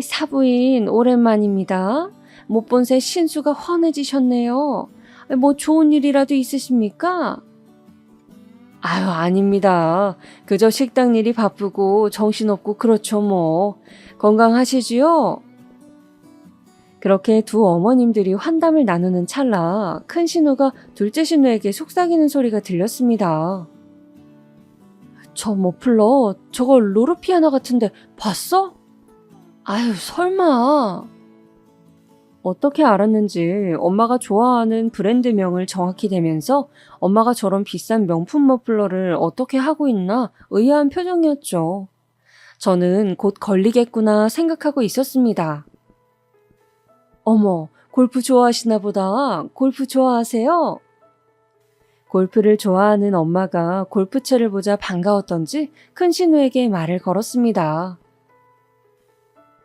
사부인 오랜만입니다. 못 본 새 신수가 훤해지셨네요. 뭐 좋은 일이라도 있으십니까? 아유, 아닙니다. 그저 식당 일이 바쁘고 정신없고 그렇죠 뭐. 건강하시지요? 그렇게 두 어머님들이 환담을 나누는 찰나 큰 신우가 둘째 신우에게 속삭이는 소리가 들렸습니다. 저 머플러 저거 로르피아나 같은데 봤어? 아유, 설마. 어떻게 알았는지 엄마가 좋아하는 브랜드명을 정확히 대면서 엄마가 저런 비싼 명품 머플러를 어떻게 하고 있나 의아한 표정이었죠. 저는 곧 걸리겠구나 생각하고 있었습니다. 어머, 골프 좋아하시나 보다. 골프 좋아하세요? 골프를 좋아하는 엄마가 골프채를 보자 반가웠던지 큰 신우에게 말을 걸었습니다.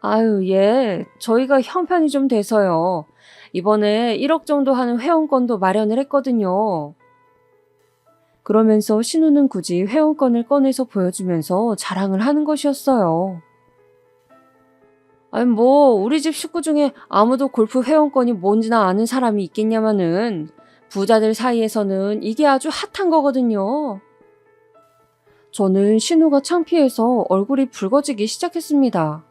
아유, 예. 저희가 형편이 좀 돼서요. 이번에 1억 정도 하는 회원권도 마련을 했거든요. 그러면서 신우는 굳이 회원권을 꺼내서 보여주면서 자랑을 하는 것이었어요. 아니, 뭐, 우리 집 식구 중에 아무도 골프 회원권이 뭔지나 아는 사람이 있겠냐마는 부자들 사이에서는 이게 아주 핫한 거거든요. 저는 신우가 창피해서 얼굴이 붉어지기 시작했습니다.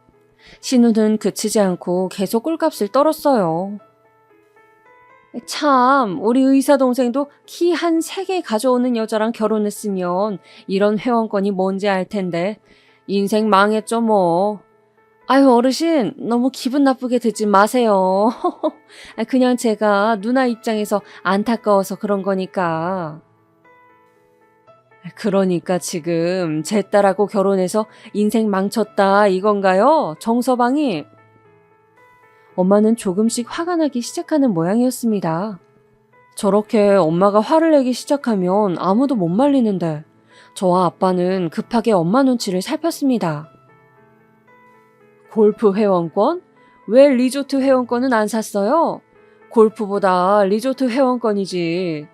신우는 그치지 않고 계속 꿀값을 떨었어요. 참, 우리 의사 동생도 키 한 3개 가져오는 여자랑 결혼했으면 이런 회원권이 뭔지 알 텐데 인생 망했죠 뭐. 아유, 어르신 너무 기분 나쁘게 듣지 마세요. 그냥 제가 누나 입장에서 안타까워서 그런 거니까. 그러니까 지금 제 딸하고 결혼해서 인생 망쳤다 이건가요? 정서방이? 엄마는 조금씩 화가 나기 시작하는 모양이었습니다. 저렇게 엄마가 화를 내기 시작하면 아무도 못 말리는데 저와 아빠는 급하게 엄마 눈치를 살폈습니다. 골프 회원권? 왜 리조트 회원권은 안 샀어요? 골프보다 리조트 회원권이지.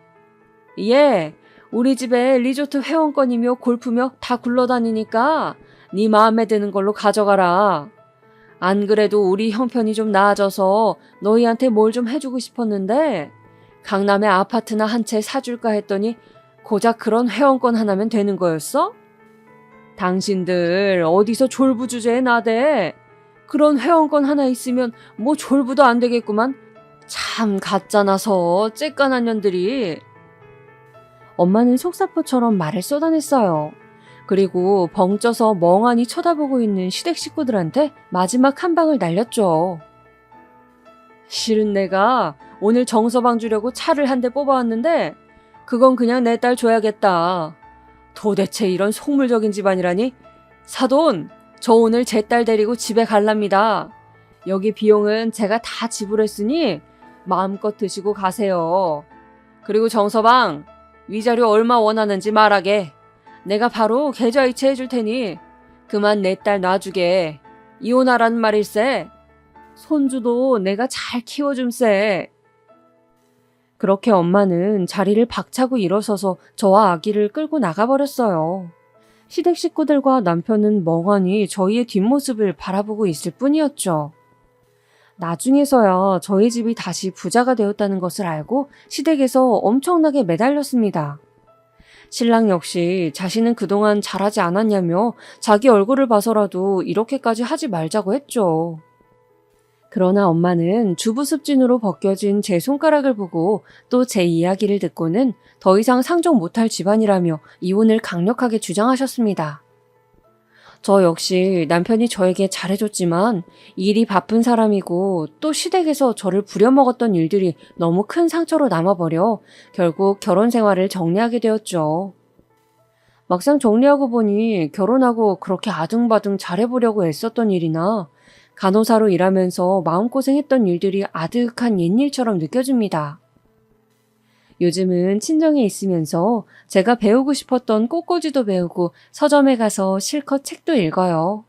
예, 우리 집에 리조트 회원권이며 골프며 다 굴러다니니까 네 마음에 드는 걸로 가져가라. 안 그래도 우리 형편이 좀 나아져서 너희한테 뭘 좀 해주고 싶었는데 강남에 아파트나 한 채 사줄까 했더니 고작 그런 회원권 하나면 되는 거였어? 당신들 어디서 졸부주제에 나대? 그런 회원권 하나 있으면 뭐 졸부도 안 되겠구만. 참 가짜나서 쬐깐한 년들이. 엄마는 속사포처럼 말을 쏟아냈어요. 그리고 벙쪄서 멍하니 쳐다보고 있는 시댁 식구들한테 마지막 한 방을 날렸죠. 실은 내가 오늘 정서방 주려고 차를 한 대 뽑아왔는데 그건 그냥 내 딸 줘야겠다. 도대체 이런 속물적인 집안이라니? 사돈, 저 오늘 제 딸 데리고 집에 갈랍니다. 여기 비용은 제가 다 지불했으니 마음껏 드시고 가세요. 그리고 정서방, 위자료 얼마 원하는지 말하게. 내가 바로 계좌이체 해줄 테니 그만 내 딸 놔주게. 이혼하라는 말일세. 손주도 내가 잘 키워줌세. 그렇게 엄마는 자리를 박차고 일어서서 저와 아기를 끌고 나가버렸어요. 시댁 식구들과 남편은 멍하니 저희의 뒷모습을 바라보고 있을 뿐이었죠. 나중에서야 저희 집이 다시 부자가 되었다는 것을 알고 시댁에서 엄청나게 매달렸습니다. 신랑 역시 자신은 그동안 잘하지 않았냐며 자기 얼굴을 봐서라도 이렇게까지 하지 말자고 했죠. 그러나 엄마는 주부 습진으로 벗겨진 제 손가락을 보고 또 제 이야기를 듣고는 더 이상 상종 못할 집안이라며 이혼을 강력하게 주장하셨습니다. 저 역시 남편이 저에게 잘해줬지만 일이 바쁜 사람이고 또 시댁에서 저를 부려먹었던 일들이 너무 큰 상처로 남아버려 결국 결혼 생활을 정리하게 되었죠. 막상 정리하고 보니 결혼하고 그렇게 아등바등 잘해보려고 애썼던 일이나 간호사로 일하면서 마음고생했던 일들이 아득한 옛일처럼 느껴집니다. 요즘은 친정에 있으면서 제가 배우고 싶었던 꽃꽂이도 배우고 서점에 가서 실컷 책도 읽어요.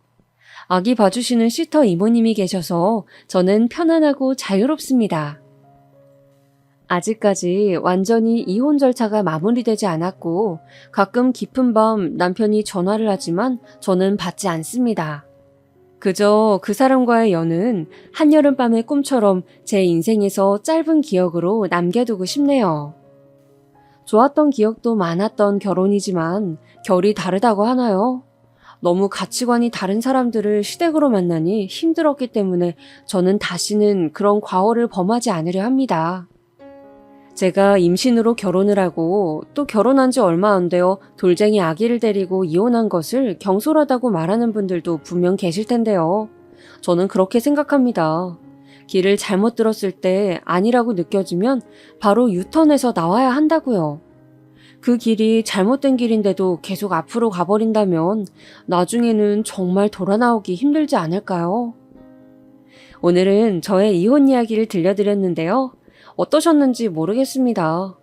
아기 봐주시는 시터 이모님이 계셔서 저는 편안하고 자유롭습니다. 아직까지 완전히 이혼 절차가 마무리되지 않았고 가끔 깊은 밤 남편이 전화를 하지만 저는 받지 않습니다. 그저 그 사람과의 연은 한여름밤의 꿈처럼 제 인생에서 짧은 기억으로 남겨두고 싶네요. 좋았던 기억도 많았던 결혼이지만 결이 다르다고 하나요? 너무 가치관이 다른 사람들을 시댁으로 만나니 힘들었기 때문에 저는 다시는 그런 과오를 범하지 않으려 합니다. 제가 임신으로 결혼을 하고 또 결혼한 지 얼마 안 되어 돌쟁이 아기를 데리고 이혼한 것을 경솔하다고 말하는 분들도 분명 계실 텐데요. 저는 그렇게 생각합니다. 길을 잘못 들었을 때 아니라고 느껴지면 바로 유턴해서 나와야 한다고요. 그 길이 잘못된 길인데도 계속 앞으로 가버린다면 나중에는 정말 돌아 나오기 힘들지 않을까요? 오늘은 저의 이혼 이야기를 들려드렸는데요. 어떠셨는지 모르겠습니다.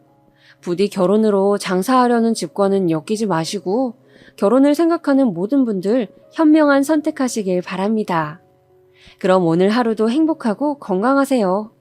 부디 결혼으로 장사하려는 집과는 엮이지 마시고 결혼을 생각하는 모든 분들 현명한 선택하시길 바랍니다. 그럼 오늘 하루도 행복하고 건강하세요.